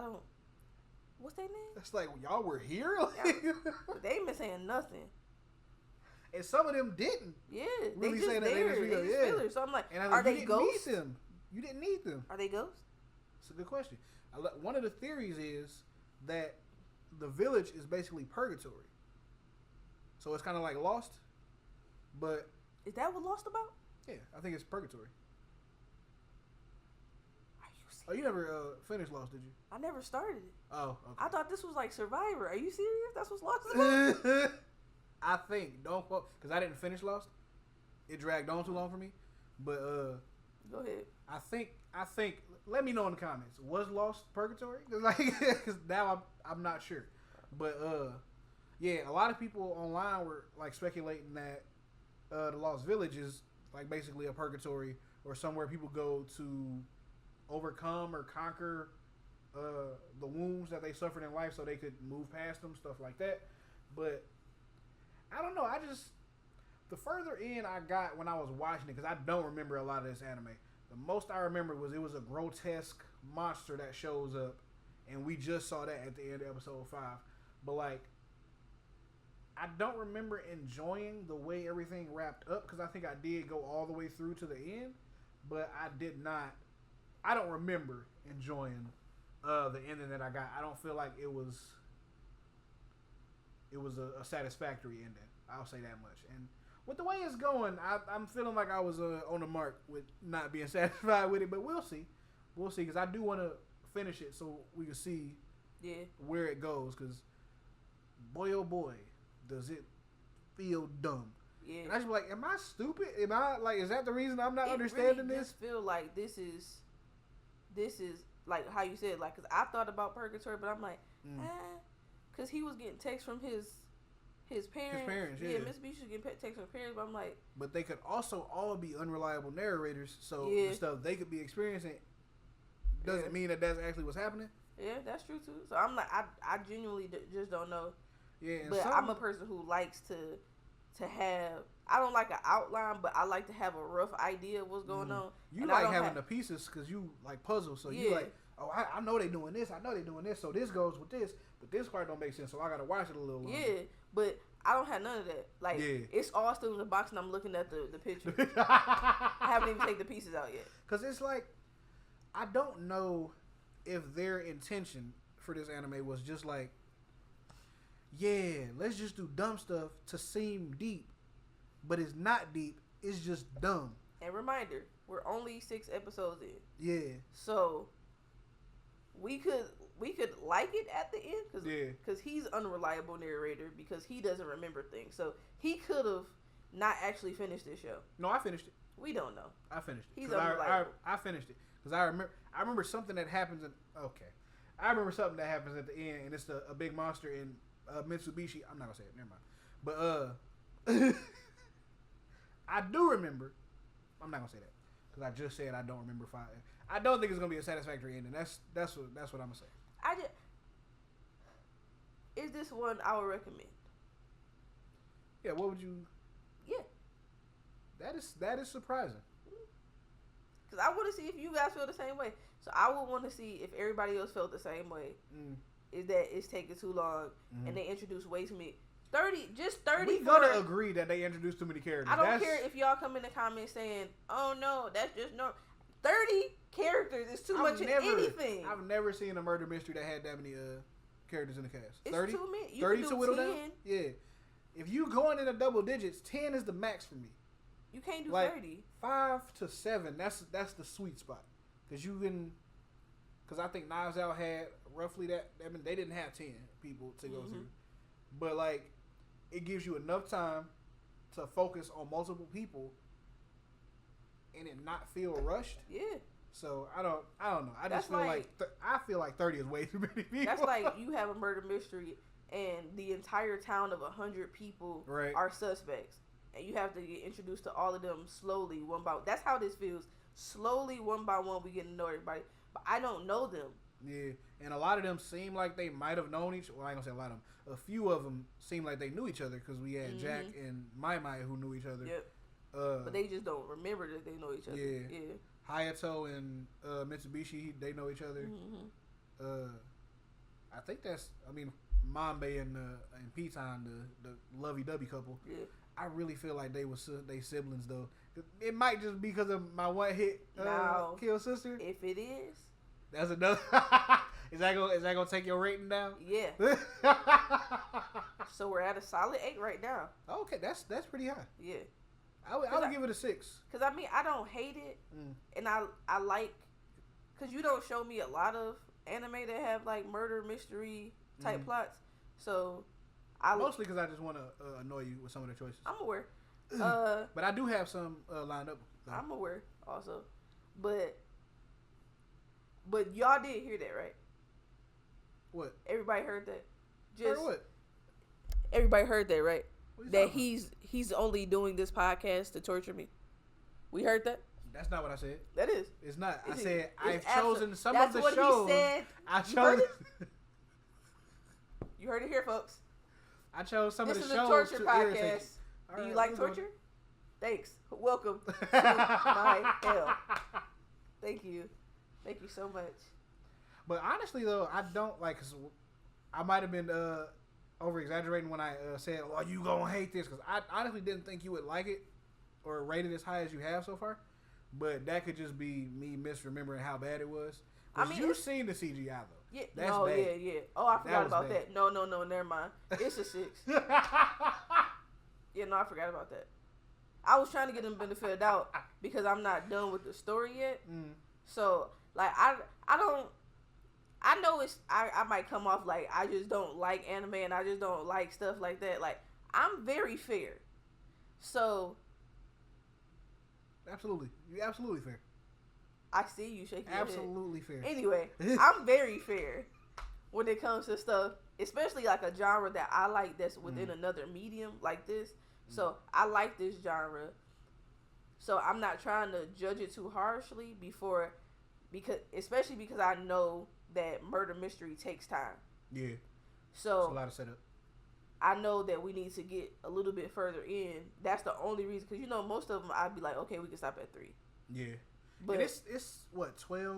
what's their name? It's like, y'all were here? They ain't been saying nothing. And some of them didn't. Yeah, really they just saying there. that they just fillers. So I'm like, and are they ghosts? You didn't need them. Are they ghosts? It's a good question. One of the theories is that the village is basically purgatory. So it's kind of like Lost, but... Is that what Lost about? Yeah, I think it's purgatory. Are you serious? Oh, you never finished Lost, did you? I never started it. Oh, okay. I thought this was like Survivor. Are you serious? That's what Lost is about? I think, don't quote, because I didn't finish Lost. It dragged on too long for me. But Go ahead. I think. Let me know in the comments. Was Lost Purgatory? Cause now I'm not sure. But yeah, a lot of people online were like speculating that the Lost Village is like basically a purgatory or somewhere people go to overcome or conquer the wounds that they suffered in life, so they could move past them, stuff like that. But I don't know. The further in I got when I was watching it, because I don't remember a lot of this anime. The most I remember was it was a grotesque monster that shows up, and we just saw that at the end of episode 5. But like, I don't remember enjoying the way everything wrapped up, because I think I did go all the way through to the end, but I did not. I don't remember enjoying the ending that I got. I don't feel like it was a satisfactory ending. I'll say that much. And with the way it's going, I'm feeling like I was on the mark with not being satisfied with it, but we'll see. We'll see, because I do want to finish it so we can see where it goes, because boy, oh boy, does it feel dumb. Yeah. And I just be like, am I stupid? Am I, like, is that the reason I'm not understanding really this? Just feel like this is like how you said, like, because I thought about Purgatory, but I'm like, because he was getting texts from his parents. His parents, yeah. Miss B should get texts from her parents, but I'm like, but they could also all be unreliable narrators, so the stuff they could be experiencing doesn't mean that that's actually what's happening. Yeah, that's true too. So I'm like, I genuinely just don't know. Yeah, and but I'm a person who likes to have. I don't like an outline, but I like to have a rough idea of what's going on. You like having the pieces because you like puzzles. So you like, oh, I know they doing this. I know they doing this. So this goes with this, but this part don't make sense. So I gotta watch it a little longer. Yeah, but I don't have none of that. Like, it's all still in the box, and I'm looking at the picture. I haven't even taken the pieces out yet. Cause it's like, I don't know if their intention for this anime was just like, yeah, let's just do dumb stuff to seem deep, but it's not deep. It's just dumb. And reminder, we're only 6 episodes in. Yeah. So we could like it at the end because he's unreliable narrator because he doesn't remember things. So he could have not actually finished this show. No, I finished it. We don't know. I finished it. He's unreliable. I finished it because I remember something that happens I remember something that happens at the end, and it's a big monster in Mitsubishi. I'm not gonna say it. Never mind. But I do remember. I'm not gonna say that because I just said I don't remember 5. I don't think it's gonna be a satisfactory ending. That's what I'm gonna say. Is this one I would recommend? Yeah. What would you? Yeah. That is surprising. Because I want to see if you guys feel the same way. So I would want to see if everybody else felt the same way. Is that it's taking too long and they introduce way too many. 30. We gotta agree that they introduced too many characters. I don't care if y'all come in the comments saying, "Oh no, that's just no." 30 characters is too much in anything. I've never seen a murder mystery that had that many characters in the cast. It's 30? too many. You 30 can to do whittle 10. down? Yeah. If you going into double digits, 10 is the max for me. You can't do like 30. 5 to 7, that's the sweet spot. Because I think Knives Out had roughly that. I mean, they didn't have 10 people to go through. But, like, it gives you enough time to focus on multiple people and it not feel rushed. Yeah. So, I don't know. I just feel I feel like 30 is way too many people. That's like you have a murder mystery and the entire town of 100 people are suspects. And you have to get introduced to all of them slowly, one by one. That's how this feels. Slowly, one by one, we get to know everybody. But I don't know them. Yeah, and a lot of them seem like they might have known each. Well, I ain't gonna say a lot of them. A few of them seem like they knew each other because we had Jack and Mai who knew each other. Yep. But they just don't remember that they know each other. Yeah. Hayato and Mitsubishi, they know each other. I think that's. I mean, Mambe and Piton, the lovey-dovey couple. Yeah. I really feel like they siblings though. It might just be because of my one hit kill sister. If it is, that's another. Is that gonna take your rating down? Yeah. So we're at a solid 8 right now. Okay, that's pretty high. Yeah. I would give it a 6. Cause I mean I don't hate it, and I like, cause you don't show me a lot of anime that have like murder mystery type plots. So mostly because I just want to annoy you with some of the choices. I'm aware. But I do have some lined up. So. I'm aware also, but y'all did hear that, right? What? Everybody heard that. Heard what? Everybody heard that, right? That he's only doing this podcast to torture me. We heard that. That's not what I said. That is. It's not. I said I've chosen some of the shows. That's what he said. I chose. You heard it here, folks. I chose some of the shows. This is a torture podcast. Do you like torture? Thanks. Welcome to my hell. Thank you. Thank you so much. But honestly, though, I don't like. Cause I might have been over exaggerating when I said, "Oh, you gonna hate this," because I honestly didn't think you would like it or rate it as high as you have so far. But that could just be me misremembering how bad it was. I mean, you've seen the CGI though. Yeah. That's no. bad. Yeah. Oh, I forgot about bad. that. No. Never mind. It's a 6. Yeah. No, I forgot about that. I was trying to get them benefit of the doubt because I'm not done with the story yet. Mm. So like I don't. I know I might come off like I just don't like anime and I just don't like stuff like that. Like, I'm very fair. So. Absolutely. You're absolutely fair. I see you shaking your head. Absolutely fair. Anyway, I'm very fair when it comes to stuff, especially like a genre that I like that's within another medium like this. So, I like this genre. So, I'm not trying to judge it too harshly especially because I know that murder mystery takes time. Yeah. So it's a lot of setup. I know that we need to get a little bit further in. That's the only reason, because most of them I'd be like, okay, we can stop at 3. Yeah. But and it's what, 12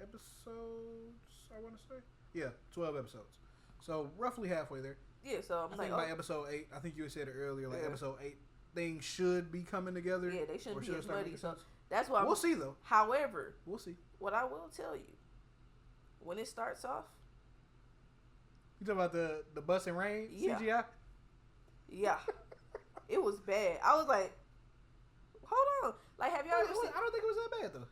episodes? I want to say. Yeah, 12 episodes. So roughly halfway there. Yeah. So I think by episode 8, I think you had said it earlier. Like episode 8, things should be coming together. Yeah, they shouldn't be as muddy. So that's why we'll see though. However, we'll see. What I will tell you, when it starts off, you talking about the bus and rain CGI? Yeah, it was bad. I was like, hold on, like have y'all ever seen? I don't think it was that bad though.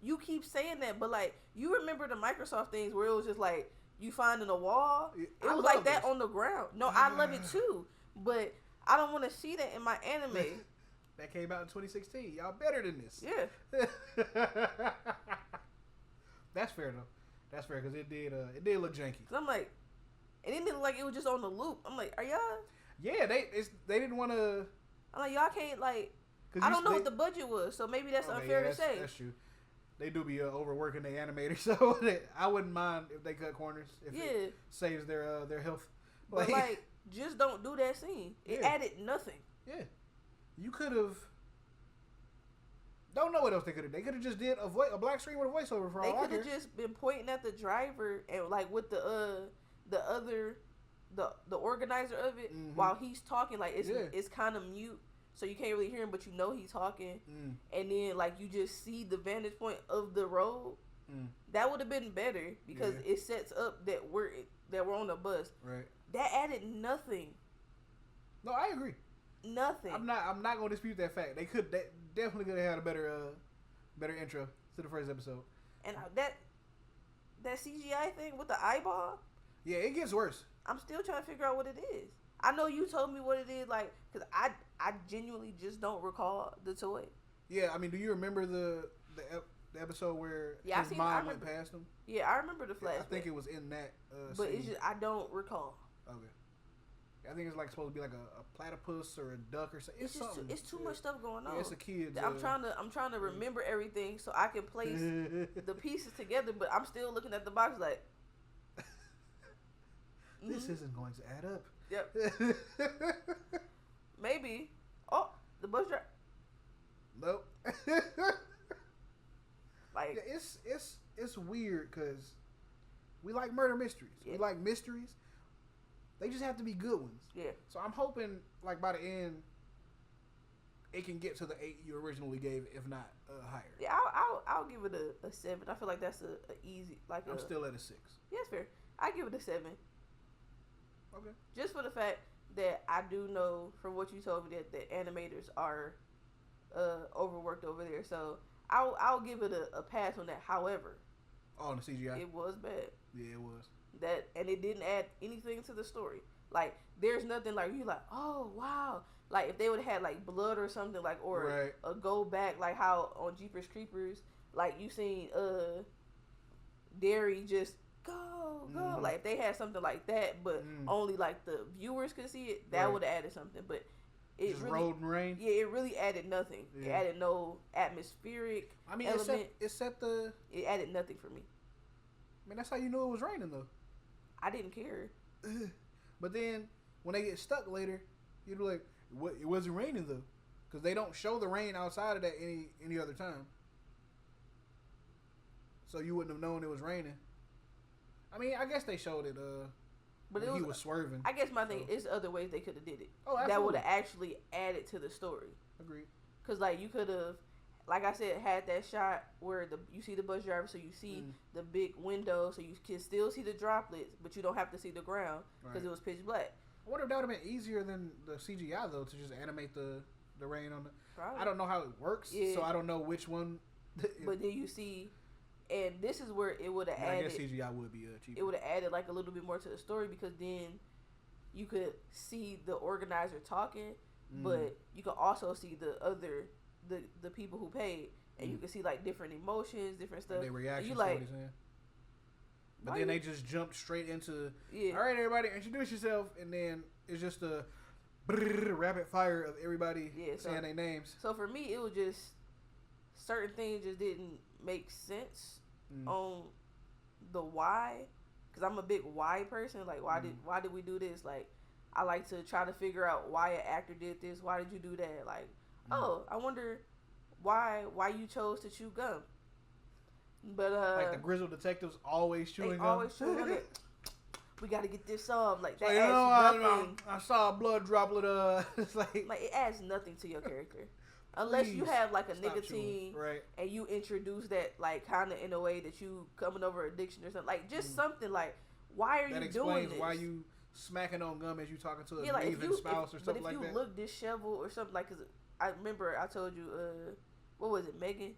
You keep saying that, but like you remember the Microsoft things where it was just like you finding a wall. It was like that on the ground. No, I love it too, but I don't want to see that in my anime. That came out in 2016. Y'all better than this. Yeah. That's fair though. That's fair because it did look janky. Cause I'm like, it didn't look like it was just on the loop. I'm like, are y'all? Yeah, they didn't want to. I'm like, y'all can't like. I don't know what the budget was, so maybe that's unfair to say. That's true. They do be overworking the animators, so I wouldn't mind if they cut corners if it saves their health. But like, just don't do that scene. It added nothing. Yeah, you could have. Don't know what else they could have. They could have just did a black screen with a voiceover for all I care. They could have just been pointing at the driver and like with the organizer of it while he's talking. Like it's kind of mute, so you can't really hear him, but you know he's talking. And then like you just see the vantage point of the road. That would have been better because it sets up that we're on a bus. Right. That added nothing. No, I agree. Nothing. I'm not gonna dispute that fact. They definitely could have had a better intro to the first episode. And that CGI thing with the eyeball. Yeah, it gets worse. I'm still trying to figure out what it is. I know you told me what it is, like, because I genuinely just don't recall the toy. Yeah, I mean, do you remember the episode where his mom went past him? Yeah, I remember the flashback. I think it was in that but scene. it's just, I don't recall. Okay. I think it's like supposed to be like a platypus or a duck or something. It's something. It's too much stuff going on. Yeah, it's a kid. I'm trying to remember everything so I can place the pieces together, but I'm still looking at the box like this isn't going to add up. Yep. Maybe. Oh, the bus driver. Nope. Like it's weird because we like murder mysteries. Yeah. We like mysteries. They just have to be good ones. Yeah. So I'm hoping, like, by the end, it can get to the 8 you originally gave, if not higher. Yeah, I'll give it a 7. I feel like that's a easy, like I'm still at a 6. Yeah, it's fair. I give it a 7. Okay. Just for the fact that I do know from what you told me that the animators are overworked over there, so I'll give it a pass on that. However, on the CGI, it was bad. Yeah, it was. And it didn't add anything to the story. Like there's nothing like you like, oh wow. Like if they would have had like blood or something like, or a go back like how on Jeepers Creepers, like you seen Derry just go. Like if they had something like that, but only like the viewers could see it, that would have added something. But it just really road and rain. Yeah, it really added nothing. Yeah. It added no atmospheric. I mean, element. It added nothing for me. I mean, that's how you knew it was raining though. I didn't care. But then when they get stuck later, you'd be like, "What? It wasn't raining though," because they don't show the rain outside of that any other time. So you wouldn't have known it was raining. I mean, I guess they showed it. But he was swerving. I guess my thing is other ways they could have did it. Oh, absolutely. That would have actually added to the story. Agreed. Because like you could have, like I said, had that shot where you see the bus driver, so you see the big window, so you can still see the droplets, but you don't have to see the ground because it was pitch black. I wonder if that would have been easier than the CGI though, to just animate the rain on the. Probably. I don't know how it works, so I don't know which one. But then you see. And this is where it would have added. I guess CGI would be cheaper. It would have added like a little bit more to the story because then you could see the organizer talking, but you could also see the people who paid, and you could see like different emotions, different stuff. And their reactions you to like, what he's saying. But then they just jumped straight into. All right, everybody, introduce yourself, and then it's just a rapid fire of everybody saying their names. So for me, it was just certain things just didn't make sense on the why, because I'm a big why person. Like why did we do this? Like I like to try to figure out why an actor did this. Why did you do that? Like oh, I wonder why you chose to chew gum. But like the grizzled detectives always chewing gum. Always chewing gum. We got to get this solved. Like that adds nothing. I saw a blood droplet. It's like it adds nothing to your character. Unless you have like a nicotine and you introduce that like kind of in a way that you coming over addiction or something, like just something like why are you doing this? That explains why you smacking on gum as you talking to a leaving spouse or something like that. But if you look disheveled or something like, cause I remember I told you what was it, Megan,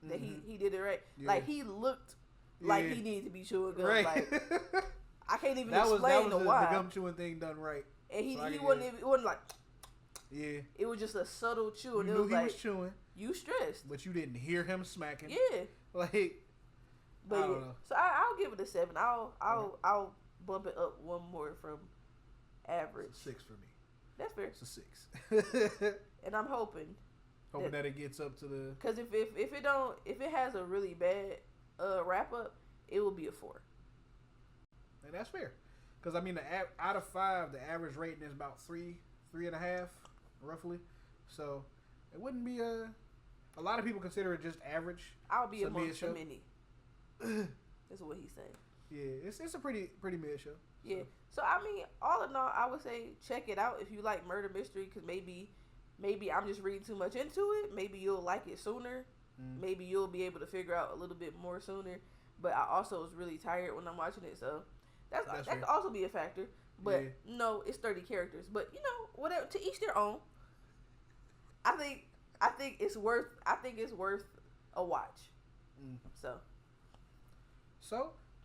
that he did it right. Like he looked like he needed to be chewing gum. Right. Like I can't even explain why. The gum chewing thing done right. And he wasn't like. Yeah. It was just a subtle chew. And you knew he was chewing. You stressed. But you didn't hear him smacking. Yeah. Like, but I don't know. So I'll give it a 7. I'll bump it up one more from average. It's a 6 for me. That's fair. It's a 6. And I'm hoping that it gets up to the. Because if it has a really bad wrap up, it will be a 4. And that's fair. Because I mean, out of 5, the average rating is about 3.5. Roughly, so it wouldn't be a lot of people consider it just average. I'll be amongst the many. That's what he's saying. Yeah, it's a pretty mid show. Yeah, so I mean, all in all, I would say check it out if you like murder mystery, because maybe I'm just reading too much into it. Maybe you'll like it sooner. Maybe you'll be able to figure out a little bit more sooner. But I also was really tired when I'm watching it, so that could also be a factor. But no, it's 30 characters. But you know, whatever, to each their own. I think it's worth a watch. So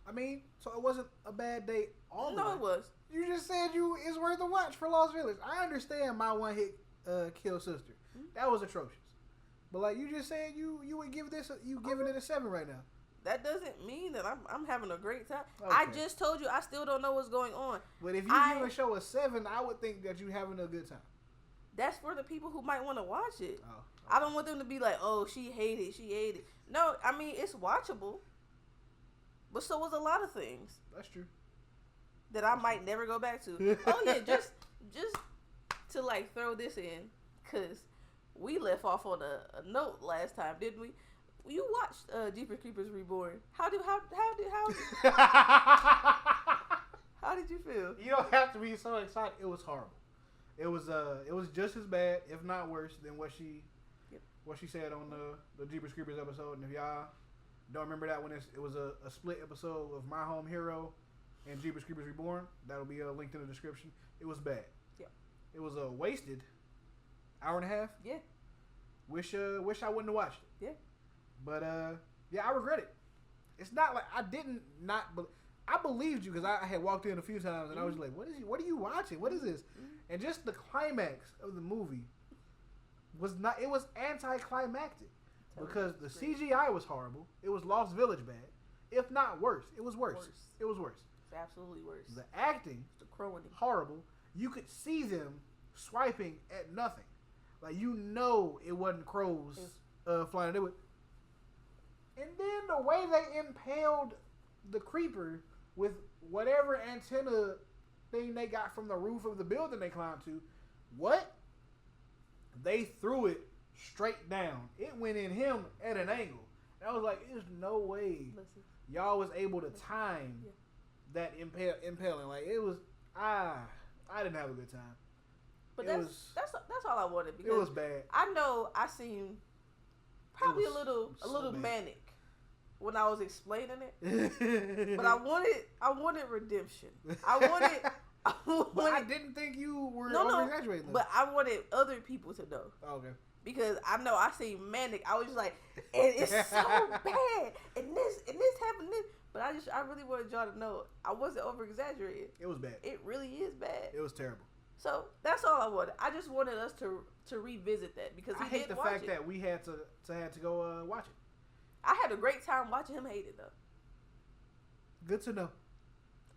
I mean, it wasn't a bad day all the way. No, it was. You just said it's worth a watch for Lost Village. I understand my one hit kill sister. That was atrocious. But like you just said, you would give giving it a 7 right now. That doesn't mean that I'm having a great time. Okay. I just told you I still don't know what's going on. But if you give a show a 7, I would think that you're having a good time. That's for the people who might want to watch it. Oh, okay. I don't want them to be like, oh, she hated it. No, I mean, it's watchable. But so was a lot of things. That's true. That I might never go back to. Oh, yeah, just to, like, throw this in. Because we left off on a note last time, didn't we? You watched Jeepers Creepers Reborn. How did you feel? You don't have to be so excited. It was horrible. It was just as bad, if not worse, than what she said on the Jeepers Creepers episode. And if y'all don't remember that one, it was a split episode of My Home Hero and Jeepers Creepers Reborn. That'll be linked in the description. It was bad. Yeah. It was a wasted hour and a half. Yeah. Wish I wouldn't have watched it. Yeah. But yeah, I regret it. It's not like I didn't not. I believed you because I had walked in a few times and I was like, what are you watching? What is this? And just the climax of the movie it was anticlimactic because the CGI was horrible. It was Lost Village bad. If not worse. It was worse. It was worse. It's absolutely worse. The acting, the crowing, horrible. You could see them swiping at nothing. Like, you know it wasn't crows flying. And then the way they impaled the creeper with whatever antenna thing they got from the roof of the building they climbed to, what? They threw it straight down. It went in him at an angle. And I was like, there's no way y'all was able to time that impaling. Like, it was, I didn't have a good time. But that's all I wanted, because it was bad. I know I seemed probably a little manic when I was explaining it. But I wanted redemption. But I didn't think you were over-exaggerating. But I wanted other people to know. Oh, okay. Because I know I seemed manic. I was just like, and it's so bad. And this happened. But I really wanted y'all to know I wasn't over-exaggerating. It was bad. It really is bad. It was terrible. So that's all I wanted. I just wanted us to revisit that, because I hate the fact that we had to go watch it. I had a great time watching him hate it though. Good to know.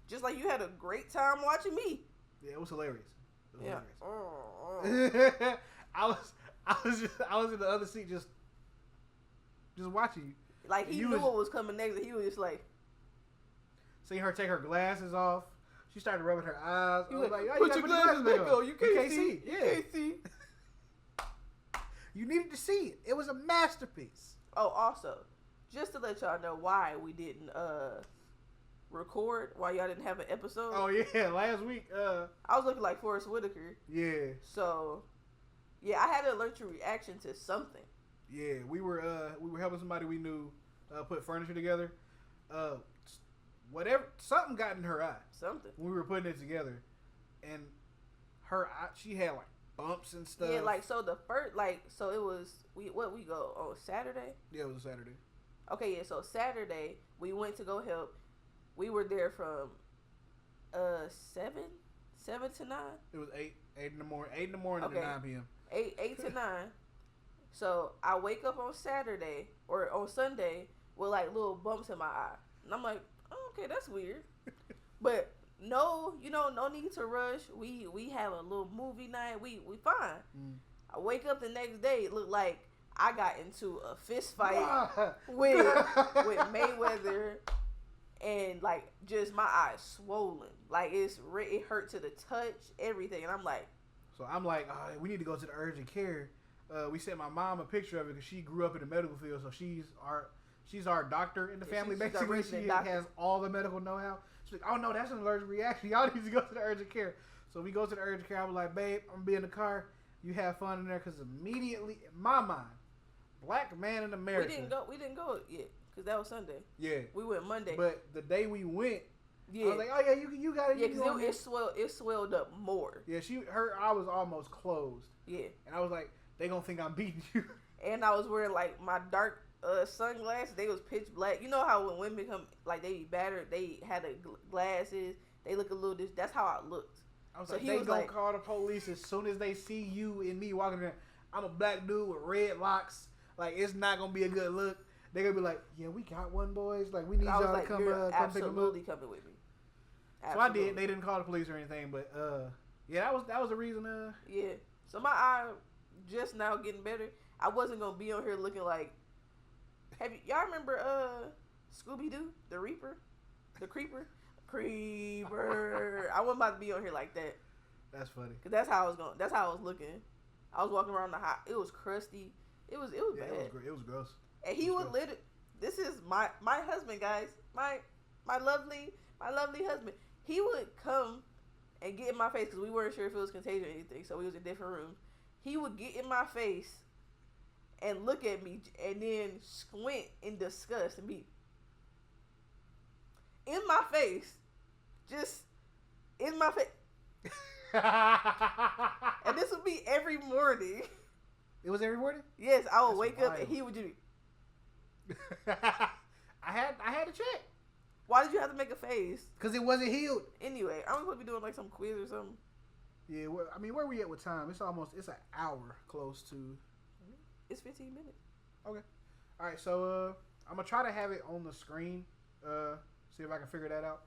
Just like you had a great time watching me. Yeah, it was hilarious. Hilarious. I was in the other seat just watching you. Like, he knew what was coming next, and he was just like, seeing her take her glasses off. She started rubbing her eyes. He was like, oh, put your glasses back on. You can't see. Yeah. You can't see. You needed to see it. It was a masterpiece. Oh, also, just to let y'all know why we didn't record, why y'all didn't have an episode. Oh yeah, last week I was looking like Forrest Whitaker. Yeah. So yeah, I had an allergic reaction to something. Yeah, we were helping somebody we knew put furniture together. Whatever, something got in her eye. Something. When we were putting it together, and her eye, she had like bumps and stuff. Yeah, like, so the first, like, so it was we go on Saturday. Yeah, it was a Saturday. Okay, yeah. So Saturday we went to go help. We were there from 7 to 9. It was 8 in the morning. 8 in the morning Okay. to 9 p.m. 8 to 9. So I wake up on Saturday or on Sunday with like little bumps in my eye, and I'm like, oh, okay, that's weird. But no, no need to rush. We have a little movie night. We fine. I wake up the next day. It looked like I got into a fist fight with Mayweather, and like, just my eyes swollen. Like, it hurt to the touch, everything. And I'm like, oh, we need to go to the urgent care. We sent my mom a picture of it because she grew up in the medical field, so she's our doctor in the family. Basically, she has all the medical know-how. She's like, oh no, that's an allergic reaction. Y'all need to go to the urgent care. So we go to the urgent care. I was like, babe, I'm gonna be in the car. You have fun in there, because immediately, in my mind, black man in America. We didn't go yet, because that was Sunday. Yeah. We went Monday. But the day we went, yeah, I was like, oh yeah, you got it. Yeah, because it swelled up more. Yeah, her eye was almost closed. Yeah. And I was like, they gonna think I'm beating you. And I was wearing like my dark sunglasses. They was pitch black. You know how when women come, like, they be battered, they had the glasses, they look a little that's how I looked. I was like, they gonna call the police as soon as they see you and me walking around. I'm a black dude with red locks. Like, it's not gonna be a good look. They're gonna be like, yeah, we got one, boys. Like, we need y'all to come pick them up. Absolutely coming with me. Absolutely. So I did. They didn't call the police or anything, but yeah, that was the reason. Yeah. So my eye just now getting better. I wasn't gonna be on here looking like. Y'all remember Scooby Doo, the Reaper, the Creeper? I wasn't about to be on here like that. That's funny. Cause that's how I was going. That's how I was looking. I was walking around the house. It was crusty. It was bad. It was gross. And he would literally. This is my husband, guys. My lovely husband. He would come and get in my face, because we weren't sure if it was contagious or anything. So we was in different rooms. He would get in my face and look at me, and then squint in disgust and be in my face, just in my face. And this would be every morning. It was every morning? Yes, I would wake up and he would do. I had to check. Why did you have to make a face? Because it wasn't healed. Anyway, I'm supposed to be doing like some quiz or something. Yeah, I mean, where we at with time? It's an hour close to. It's 15 minutes. Okay. All right, so I'm gonna try to have it on the screen. See if I can figure that out.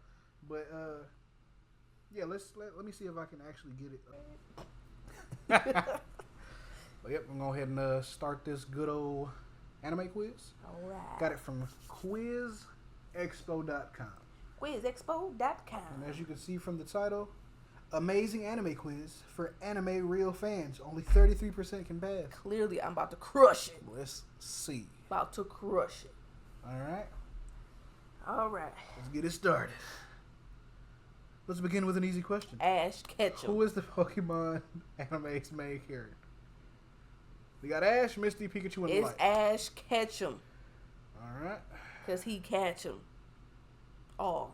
But yeah, let me see if I can actually get it. But yep, I'm going to go ahead and start this good old anime quiz. All right. Got it from quizexpo.com. Quizexpo.com. And as you can see from the title, amazing anime quiz for anime real fans. Only 33% can pass. Clearly, I'm about to crush it. Let's see. About to crush it. All right. All right. Let's get it started. Let's begin with an easy question. Ash Ketchum. Who is the Pokemon anime's main character? We got Ash, Misty, Pikachu, and It's Light. Ash Ketchum. All right. Because he catch him. All.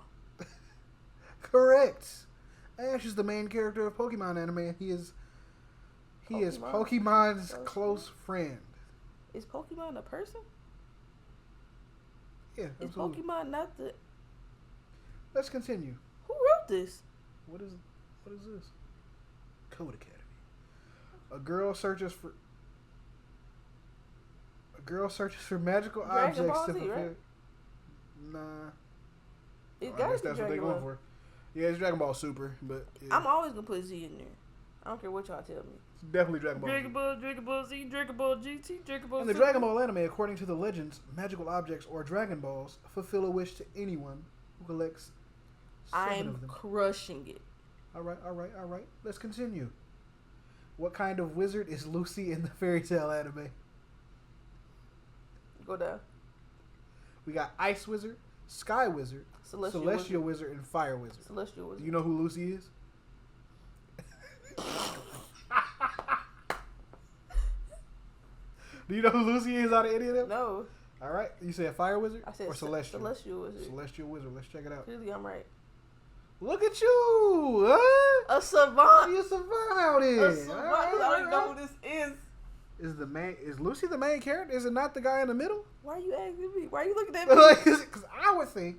Correct. Ash is the main character of Pokemon anime, and he is Pokemon's close friend. Is Pokemon a person? Yeah, Is absolutely. Pokemon not the... Let's continue. Who wrote this? What is this? Code Academy. A girl searches for magical Dragon objects Ball to Z, fulfill. right? Nah. It I gotta guess be that's what they're Dragon going Ball. for. Yeah, it's Dragon Ball Super, but yeah. I'm always gonna put Z in there. I don't care what y'all tell me. It's definitely Dragon Ball. Dragon Ball, Dragon Ball Z, Dragon Ball GT, Dragon Ball In the Super. Dragon Ball anime, according to the legends, magical objects or Dragon Balls fulfill a wish to anyone who collects 7 I'm of them. crushing it. All right. Let's continue. What kind of wizard is Lucy in the fairy tale anime? Go down. We got Ice Wizard, Sky Wizard, Celestial Wizard, and Fire Wizard. Celestial Wizard. Do you know who Lucy is? Do you know who Lucy is out of any of them? No. All right. You said Fire Wizard I said or Celestial? Celestial Wizard. Celestial Wizard. Let's check it out. Clearly, I'm right. Look at you. Huh? A savant. You a savant out here. A savant. I don't even know who this is. Is Lucy the main character? Is it not the guy in the middle? Why are you asking me? Why are you looking at me? Because I would think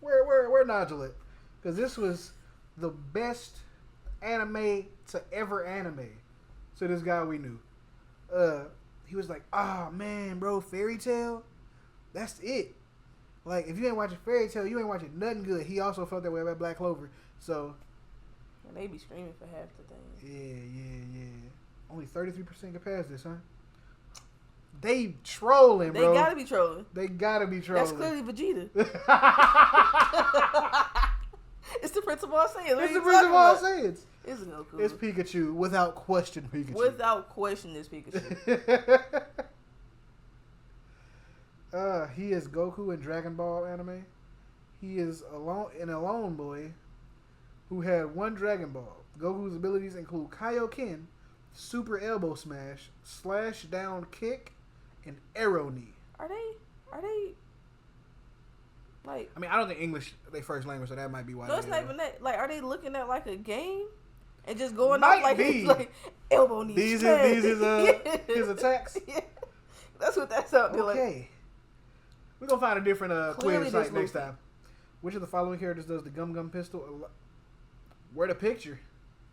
where Nigel at? Because this was the best anime to ever anime. So this guy we knew, he was like, "Oh man, bro, Fairy Tail, that's it. Like if you ain't watching Fairy Tail, you ain't watching nothing good." He also felt that way about Black Clover. So And they be screaming for half the thing. yeah. Only 33% can pass this, huh? They trolling, bro. They gotta be trolling. They gotta be trolling. That's clearly Vegeta. It's the Prince of all Saiyans. It's the Prince of all Saiyans. It's Goku. It's Pikachu, without question. Pikachu. Without question, it's Pikachu. He is Goku in Dragon Ball anime. He is an alone boy who had one Dragon Ball. Goku's abilities include Kaioken, Super Elbow Smash, Slash Down Kick, and Arrow Knee. Are they like? I mean, I don't think English they first language, so that might be why. No, it's not even that. Like, are they looking at like a game and just going Might off like be. it's like elbow knee? These smash? is his attacks. Yeah. That's what that sounded like. Okay. We're going to find a different Clearly quiz site this next Luffy. time. Which of the following characters does the Gum Gum Pistol? Where the picture?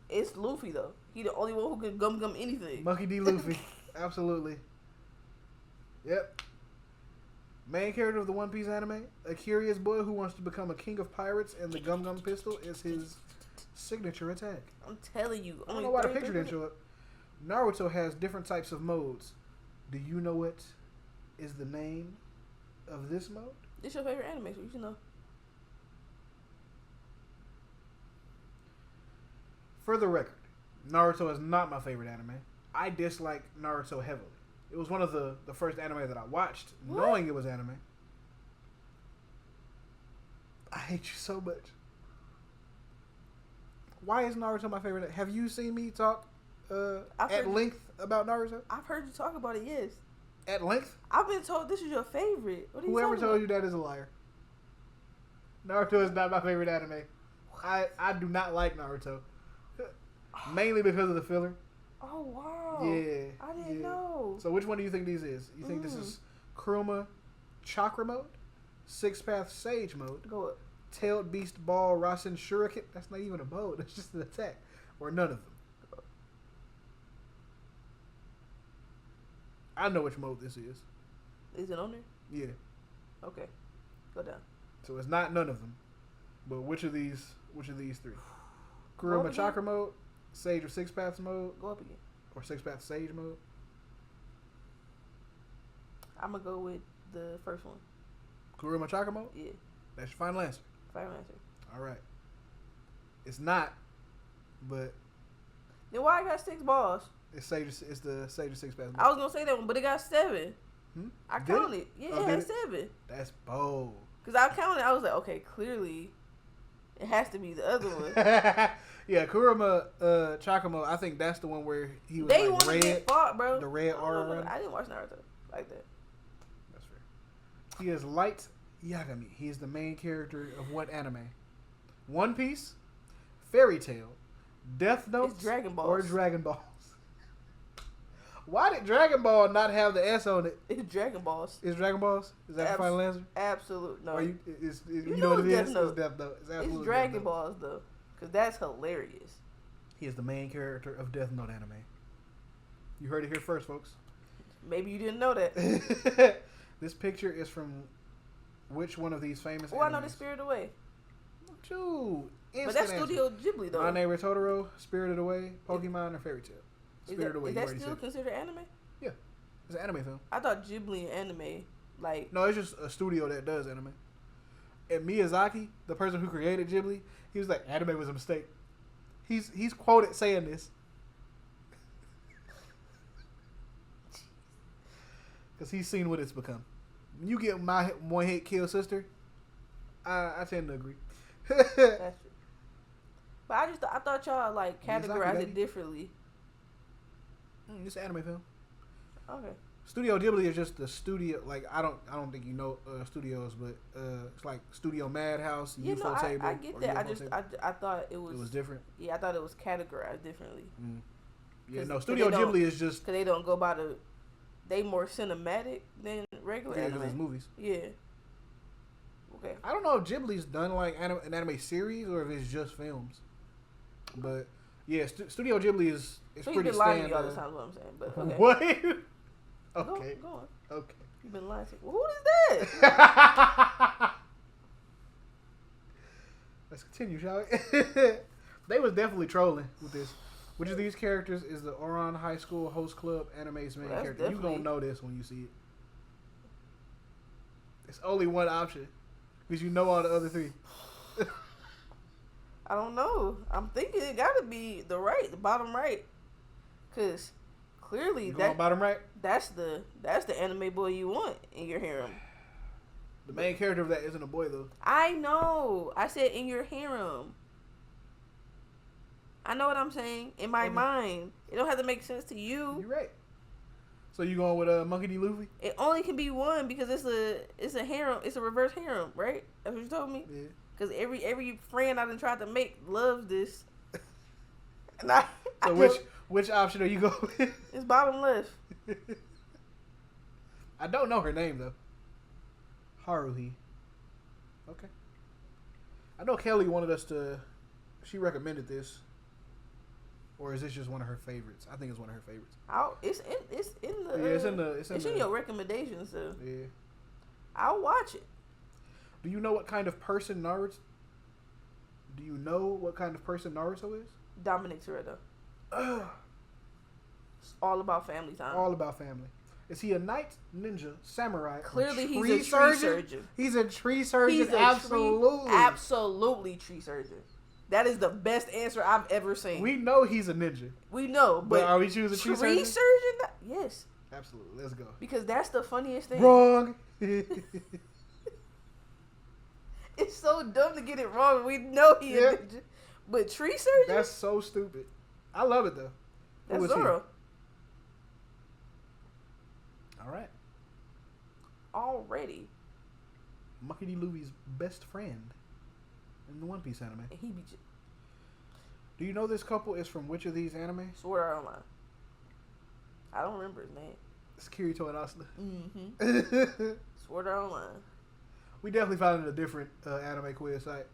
It's Luffy though. He the only one who can gum anything. Monkey D. Luffy. Absolutely. Yep. Main character of the One Piece anime. A curious boy who wants to become a king of pirates, and the Gum Gum Pistol is his signature attack. I'm telling you. I don't know why the picture didn't show up. Naruto has different types of modes. Do you know what is the name of this mode? It's your favorite anime, so you should know. For the record, Naruto is not my favorite anime. I dislike Naruto heavily. It was one of the first anime that I watched, knowing it was anime. I hate you so much. Why is Naruto my favorite? Have you seen me talk at length about Naruto? I've heard you talk about it, yes. At length? I've been told this is your favorite. What are you Whoever talking told about? you that is a liar. Naruto is not my favorite anime. I do not like Naruto. Mainly because of the filler. Oh, wow. Yeah. I didn't know. So which one do you think these is? You think this is Kuruma Chakra Mode, Six Path Sage mode, Go up. Tailed Beast Ball Rasen Shuriken. That's not even a mode. That's just an attack. Or none of them. I know which mode this is. Is it on there? Yeah. Okay. Go down. So it's not none of them. But which of these three? Go up Kuruma again. Chakra mode, Sage of Six Paths mode, Go up again. or Six Path Sage mode? I'm gonna go with the first one. Kuruma Chakra mode? Yeah. That's your final answer. Final answer. Alright. It's not, but Then why I got 6 balls? it's the Sage of Six Paths mode. I was gonna say that one, but it got 7. I Did counted. it? Yeah, Oh, it did had it? 7. That's bold. Cause I counted. I was like, okay, clearly, it has to be the other one. Yeah, Kuruma Chakra mode, I think that's the one where he was They like want to red. get fought, bro. The red aura I around. didn't watch Naruto like that. That's fair. He is Light Yagami. He is the main character of what anime? One Piece, Fairy Tail, Death Note, It's Dragon Balls. or Dragon Balls. Why did Dragon Ball not have the S on it? It's Dragon Balls. Is Dragon Balls? Is that the final answer? Absolute no. Or you You know what know it it's is? Death Note. It's Death Note. It's, absolute It's Death Dragon Note. Balls though, cause that's hilarious. He is the main character of Death Note anime. You heard it here first, folks. Maybe you didn't know that. This picture is from which one of these famous Oh, I know animes? the Spirit Away, True. but that's Studio Ghibli though. My Neighbor Totoro, Spirited Away, Pokemon, or Fairy Tale? Spirited Away. Is You that already still said. considered anime? It's an anime film. I thought Ghibli and anime like. No, it's just a studio that does anime. And Miyazaki, the person who created Ghibli, he was like, anime was a mistake. He's quoted saying this. Because he's seen what it's become. When you get my one hit kill sister, I tend to agree. That's true. But I thought y'all like Miyazaki, categorized baby. it differently. It's an anime film. Okay. Studio Ghibli is just the studio. Like I don't think you know studios, but it's like Studio Madhouse, You know, UFO Table. I get or that. UFO Table. I thought it was. It was different. Yeah, I thought it was categorized differently. Yeah, 'Cause- no. 'cause Studio they don't- Ghibli is just Cause they don't go by the. They more cinematic than regular because it's anime. movies. Yeah. Okay. I don't know if Ghibli's done like an anime series or if it's just films. But yeah, Studio Ghibli is So you've pretty been lying to me all standard. the time. Is what I'm saying. But okay. What? Okay. Go on. Okay. You've been lying to me. Well, who is that? Let's continue, shall we? They was definitely trolling with this. Which of these characters is the Oran High School Host Club anime's main Well, that's character? You gonna definitely- know this when you see it. It's only one option because you know all the other three. I don't know. I'm thinking it got to be the bottom right, cause clearly You going bottom right? that's the anime boy you want in your harem. The main character of that isn't a boy though. I know. I said in your harem. I know what I'm saying. In my Okay. mind, it don't have to make sense to you. You're right. So you going with Monkey D. Luffy? It only can be one because it's a harem. It's a reverse harem, right? That's what you told me. Yeah. Because every friend I done tried to make loves this. And So which option are you going with? it's bottom left. I don't know her name though. Haruhi. Okay. I know Kelly wanted us to. She recommended this. Or is this just one of her favorites? I think it's one of her favorites. It's in the. Yeah, it's in your recommendations, so Yeah. I'll watch it. Do you know what kind of person Naruto? Do you know what kind of person Naruto is? Dominic Toretto. It's all about family time. All about family. Is he a knight, ninja, samurai? or Clearly, he's a tree tree surgeon? surgeon. He's a tree surgeon. He's a Absolutely. absolutely tree surgeon. That is the best answer I've ever seen. We know he's a ninja. We know, but are we choosing tree surgeon? Yes, Absolutely. Let's go. because that's the funniest thing. Wrong. It's so dumb to get it wrong. We know he Yeah. a ninja, but tree surgeon. That's so stupid. I love it though. That's Who is he? Zoro. All right. Already, Monkey D. Luffy's best friend in the One Piece anime. and he be Do you know this couple is from which of these anime? Sword Art Online. I don't remember his name. It's Kirito and Asuna. Mm-hmm. Sword Art Online. we definitely found a different anime quiz site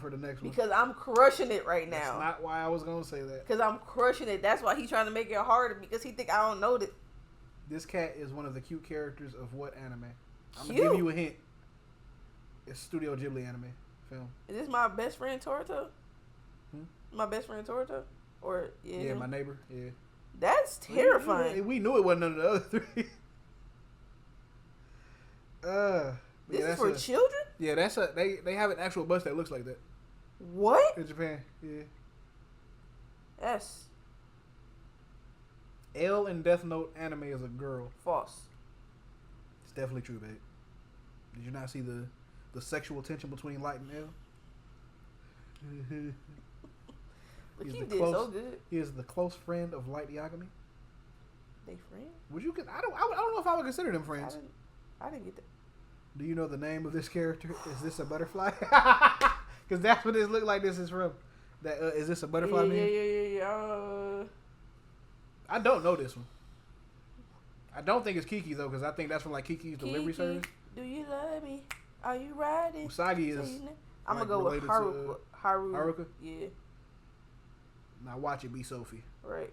for the next one. Because I'm crushing it right now. That's not why I was gonna say that. Because I'm crushing it. That's why he's trying to make it harder because he think I don't know this. This cat is one of the cute characters of what anime? I'm Cute? gonna give you a hint. It's Studio Ghibli anime film. Is this my best friend Toruto? My best friend Toruto? Or Yeah, my neighbor. Yeah. That's terrifying. We knew it wasn't none of the other three. This is for children? Yeah, that's they have an actual bus that looks like that. What? In Japan, yeah. That's L in Death Note anime is a girl. false. It's definitely true, babe. Did you not see the sexual tension between Light and L? But you did so good. He is the close friend of Light Yagami. They friends? Would you? I don't know if I would consider them friends. I didn't get that. Do you know the name of this character? Is this a butterfly? Because that's what this look like. This is from. That is this a butterfly? Yeah. I don't know this one. I don't think it's Kiki though, because I think that's from like Kiki's delivery service. Do you love me? Are you riding? Usagi is. I'm gonna go with Haruka. Haruka. Yeah. Now watch it be Sophie. Right.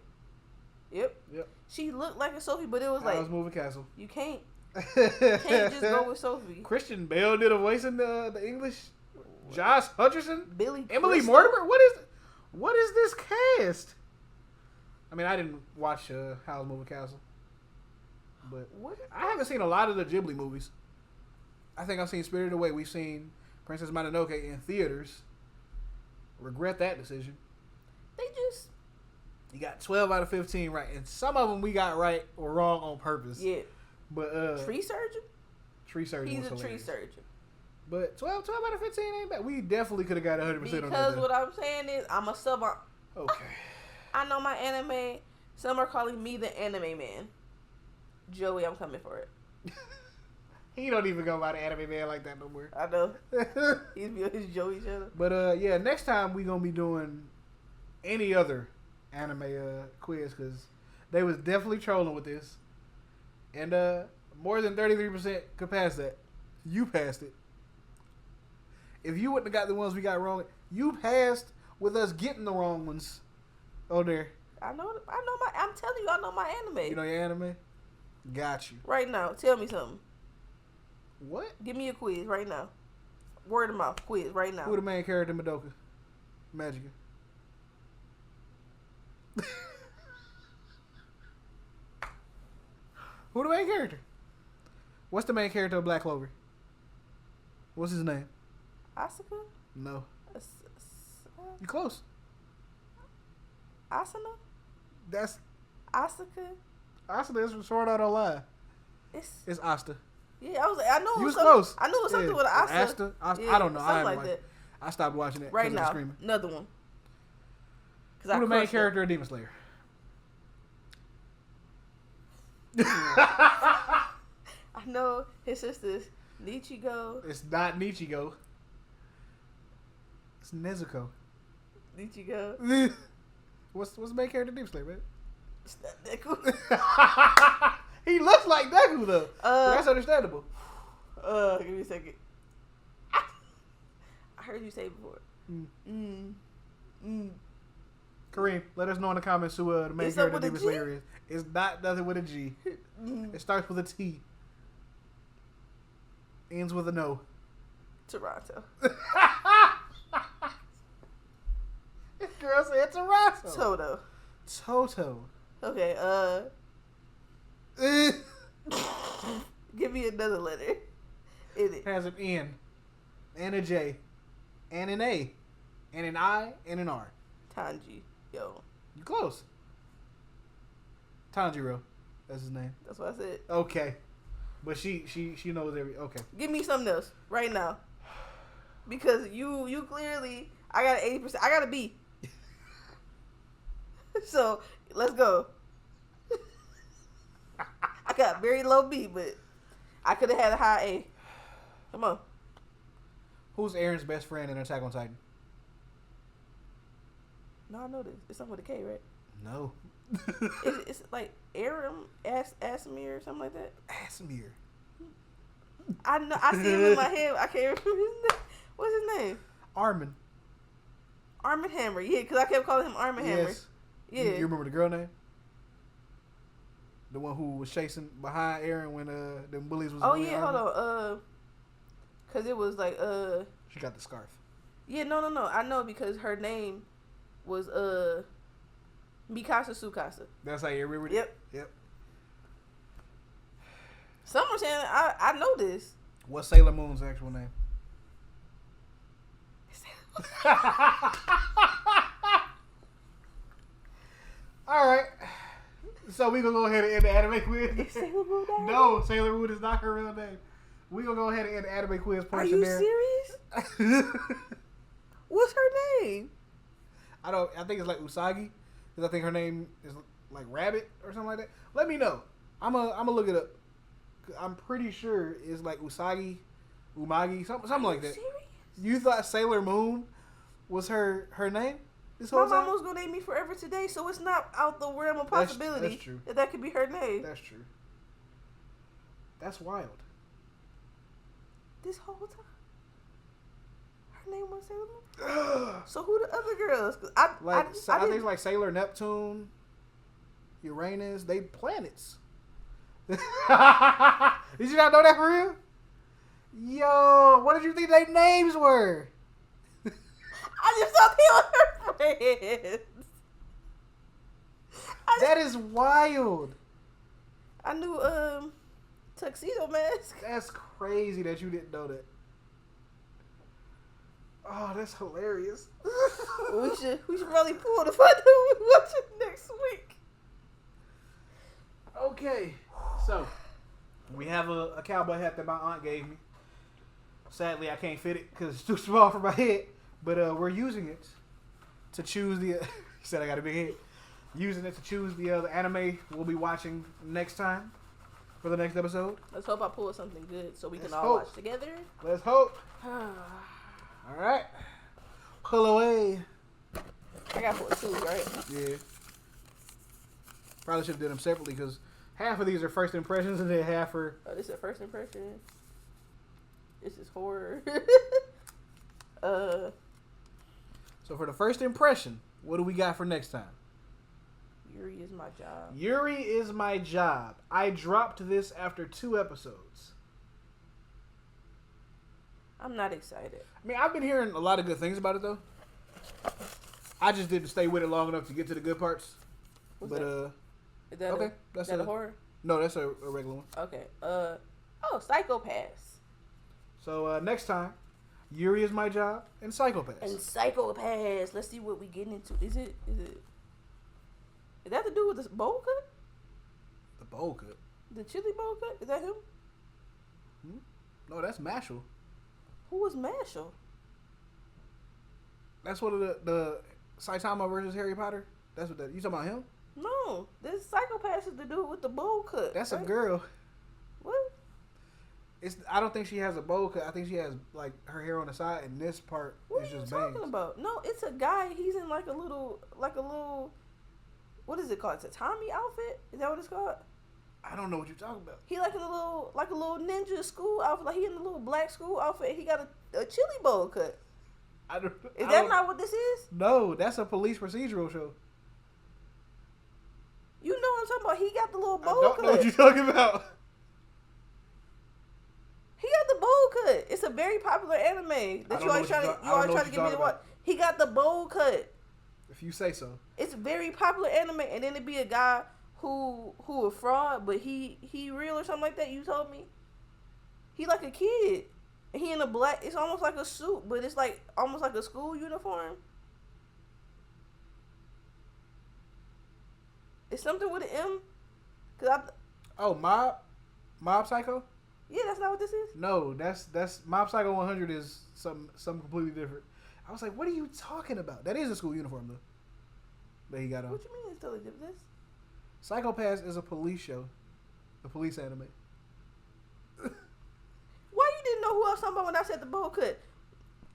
Yep. Yep. She looked like a Sophie, but it was How's Moving Castle? you can't just go with Sophie. Christian Bale did a voice in the English. Josh Hutcherson, Billy, Emily Crystal? Mortimer. What is this cast? I mean, I didn't watch Howl's Moving Castle, but I haven't seen a lot of the Ghibli movies. I think I've seen Spirited Away. We've seen Princess Mononoke in theaters. Regret that decision. They just You got 12 out of 15 right, and some of them we got right or wrong on purpose. yeah. But Tree surgeon. tree surgeon. He's was a tree hilarious. surgeon. But 12 out of 15 ain't bad. We definitely could have got 100% on that. Because what I'm saying is, I'm a sub. Okay. I know my anime. Some are calling me the anime man. Joey, I'm coming for it. He don't even go by the anime man like that no more. I know. He's his Joey channel. But yeah, next time we gonna be doing any other anime quiz because they was definitely trolling with this, and more than 33% could pass that. You passed it. If you wouldn't have got the ones we got wrong, you passed with us getting the wrong ones. Oh, there. I'm telling you, I know my anime. You know your anime? Got you. Right now, tell me something. What? Give me a quiz right now. Word of mouth quiz right now. Who the main character in Madoka Magica? Who the main character? What's the main character of Black Clover? What's his name? Asuka? No. You close. Asuna? That's Asuka? Asta is from Sword Art Online. It's Asta. yeah. I know. You was close. I knew it was something with Asa. Asta. Yeah, I don't know. Something like that. I stopped watching it Right because now, screaming. another one. Who the main character of Demon Slayer? I know his sister's Nichigo. It's not Nichigo. It's Nezuko. Nichigo. What's the main character of Demon Slayer, man? It's not Deku. He looks like Deku though. So that's understandable. Give me a second. I heard you say it before. Kareem, let us know in the comments who the main It's character up of with Demon a G? Slayer is. It's not nothing with a G. It starts with a T. Ends with a no. Toronto. This girl said Toronto. Toto. Okay, give me another letter in it. Has an N, and a J, and an A, and an I, and an R. Tanji. Yo. You close. Tanjiro. That's his name. That's what I said. Okay. But she knows every... Okay. Give me something else right now. Because you clearly... I got an 80%. I got a B. So, let's go. I got very low B, but I could have had a high A. Come on. Who's Aaron's best friend in Attack on Titan? No, I know this. It's something with a K, right? No. It's like Aram, Asimir, or something like that. Asimir. I know. I see him in my head. I can't remember his name. What's his name? Armin. Arm and Hammer. Yeah, because I kept calling him Arm and Hammer. Yes. Yeah. You remember the girl name? The one who was chasing behind Aaron when them bullies was. Oh yeah, hold on. Cause it was like She got the scarf. Yeah, no. I know because her name was Mikasa Sukasa. That's how you remember it? Yep. Some were saying I know this. What's Sailor Moon's actual name? All right. So we gonna go ahead and end the anime quiz. Is Sailor Moon that? No, Sailor Moon is not her real name. We gonna go ahead and end the anime quiz Are portion you there. serious? What's her name? I think it's like Usagi, because I think her name is like Rabbit or something like that. Let me know. I'm gonna look it up. I'm pretty sure it's like Usagi, Umagi, something like that. Serious? You thought Sailor Moon was her name? This My whole mom time? was gonna name me Forever Today, so it's not out the realm of possibility that's true. that could be her name. That's true. That's wild. This whole time, her name was Sailor Moon. So who the other girls? 'Cause I think it's like Sailor Neptune, Uranus. They planets. Did you not know that for real? Yo, what did you think their names were? I just thought they were her friends. That is wild. I knew Tuxedo Mask. That's crazy that you didn't know that. Oh, that's hilarious. we should probably pull to find out what we watch next week. Okay, so we have a cowboy hat that my aunt gave me. Sadly, I can't fit it because it's too small for my head. But we're using it to choose the. He said I got a big head. Using it to choose the anime we'll be watching next time for the next episode. Let's hope I pull something good so we Let's can all hope. watch together. Let's hope. All right, pull away. I got 4 too, right? Yeah. Probably should have done them separately because half of these are first impressions and then half are. Oh, this is a first impression. This is horror. So for the first impression, what do we got for next time? Yuri is my job. Yuri is my job. I dropped this after 2 episodes. I'm not excited. I mean, I've been hearing a lot of good things about it though. I just didn't stay with it long enough to get to the good parts. What's but that? Is that okay, that's a horror? No, that's a regular one. Okay. Psychopaths. So next time, Yuri is my job and Psychopaths. And Psychopaths. Let's see what we getting into. Is that to do with this bowl cut? The bowl cut. The chili bowl cut? Is that him? No, that's Mashal. Who was Mashal? That's one of the Saitama versus Harry Potter. That's what that. You talking about him? No, this Psychopaths is the dude with the bowl cut. That's right? a girl. What? I don't think she has a bowl cut. I think she has like her hair on the side, and this part What is are you just talking bangs. about? No, it's a guy. He's in like a little, what is it called? Tatami outfit? Is that what it's called? I don't know what you're talking about. He like in a little ninja school outfit. Like he in a little black school outfit. He got a chili bowl cut. Is that not what this is? No, that's a police procedural show. You know what I'm talking about? He got the little bowl I don't cut. know what you're talking about. He got the bowl cut. It's a very popular anime that you always trying to get me to watch. He got the bowl cut. If you say so. It's a very popular anime, and then it'd be a guy who a fraud, but he real or something like that. You told me. He like a kid. And he in a black. It's almost like a suit, but it's like almost like a school uniform. It's something with an M. Mob Psycho? Yeah, that's not what this is. No, that's Mob Psycho 100 is something completely different. I was like, what are you talking about? That is a school uniform though. That he got on. What you mean it's totally different? Psychopaths is a police show, a police anime. Why you didn't know who I was talking about when I said the bowl cut?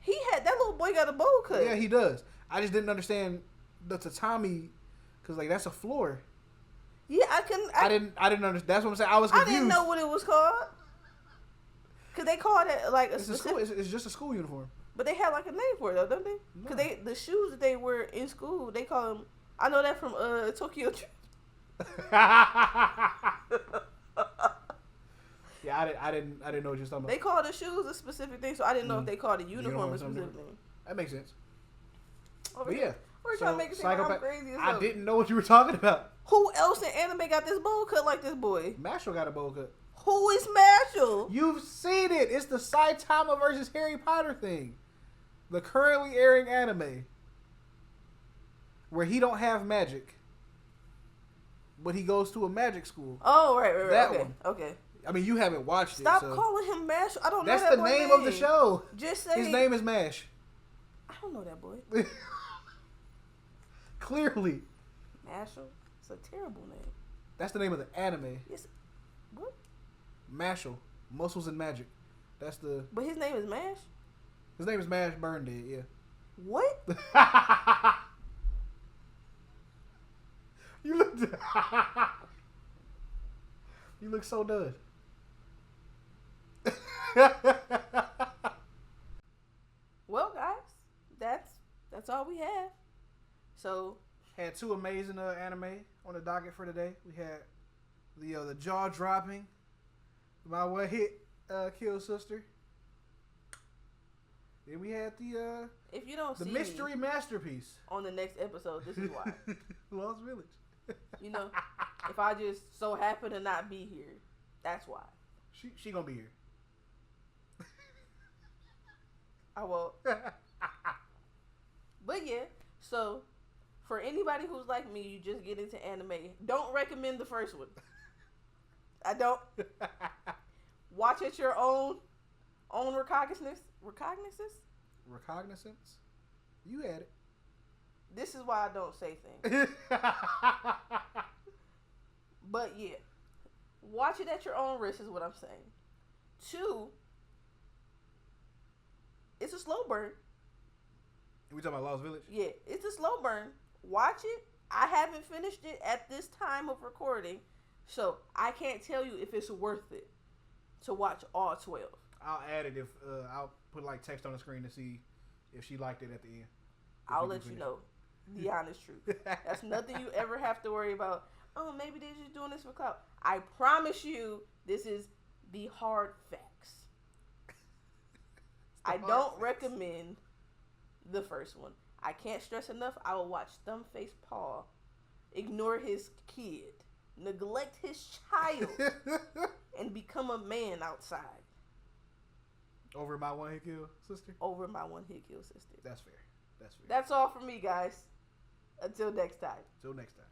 That little boy got a bowl cut. Yeah, he does. I just didn't understand the tatami, cause like that's a floor. Yeah, I didn't understand. That's what I'm saying. I was confused. I didn't know what it was called. Cause they call it like a It's a school. It's just a school uniform. But they have like a name for it though, don't they? Cause the shoes that they wear in school, they call them. I know that from Tokyo Drift. Yeah, I didn't know what you're talking about. They call the shoes a specific thing, so I didn't know if they called the uniform a specific thing. That makes sense. But yeah, we're trying to make it seem like I'm crazy as I didn't know what you were talking about. Who else in anime got this bowl cut like this boy? Mashal got a bowl cut. Who is Mashal? You've seen it. It's the Saitama versus Harry Potter thing. The currently airing anime. Where he don't have magic. But he goes to a magic school. Oh, right. That okay, one. Okay. I mean, you haven't watched Stop it. Stop calling him Mashal. I don't know that's that the boy's name of the show. Just say his name is Mash. I don't know that boy. Clearly. Mashal? It's a terrible name. That's the name of the anime. Yes. What? Mashal. Muscles and Magic. That's the... But his name is Mash? His name is Mash Burndead, yeah. What? You look... You look so done. Well, guys, that's all we have. So had two amazing anime on the docket for today. We had the jaw dropping, my one hit kill sister. Then we had the if you don't the see mystery masterpiece on the next episode, this is why. Lost Village. You know, if I just so happen to not be here, that's why. She gonna be here. I won't. But yeah, so for anybody who's like me, you just get into anime. Don't recommend the first one. I don't. Watch at your own recognizance. Recognizance? You had it. This is why I don't say things. But yeah, watch it at your own risk is what I'm saying. 2, it's a slow burn. We talking about Lost Village? Yeah, it's a slow burn. Watch it. I haven't finished it at this time of recording, so I can't tell you if it's worth it to watch all 12. I'll add it if I'll put like text on the screen to see if she liked it at the end. I'll let you know the honest truth. That's nothing you ever have to worry about. Oh, maybe they're just doing this for clout. I promise you, this is the hard facts. I don't recommend the first one. I can't stress enough. I will watch Thumbface Paul ignore his kid, neglect his child, and become a man outside. Over my one hit kill sister? Over my one hit kill sister. That's fair. That's fair. That's all for me, guys. Until next time. Until next time.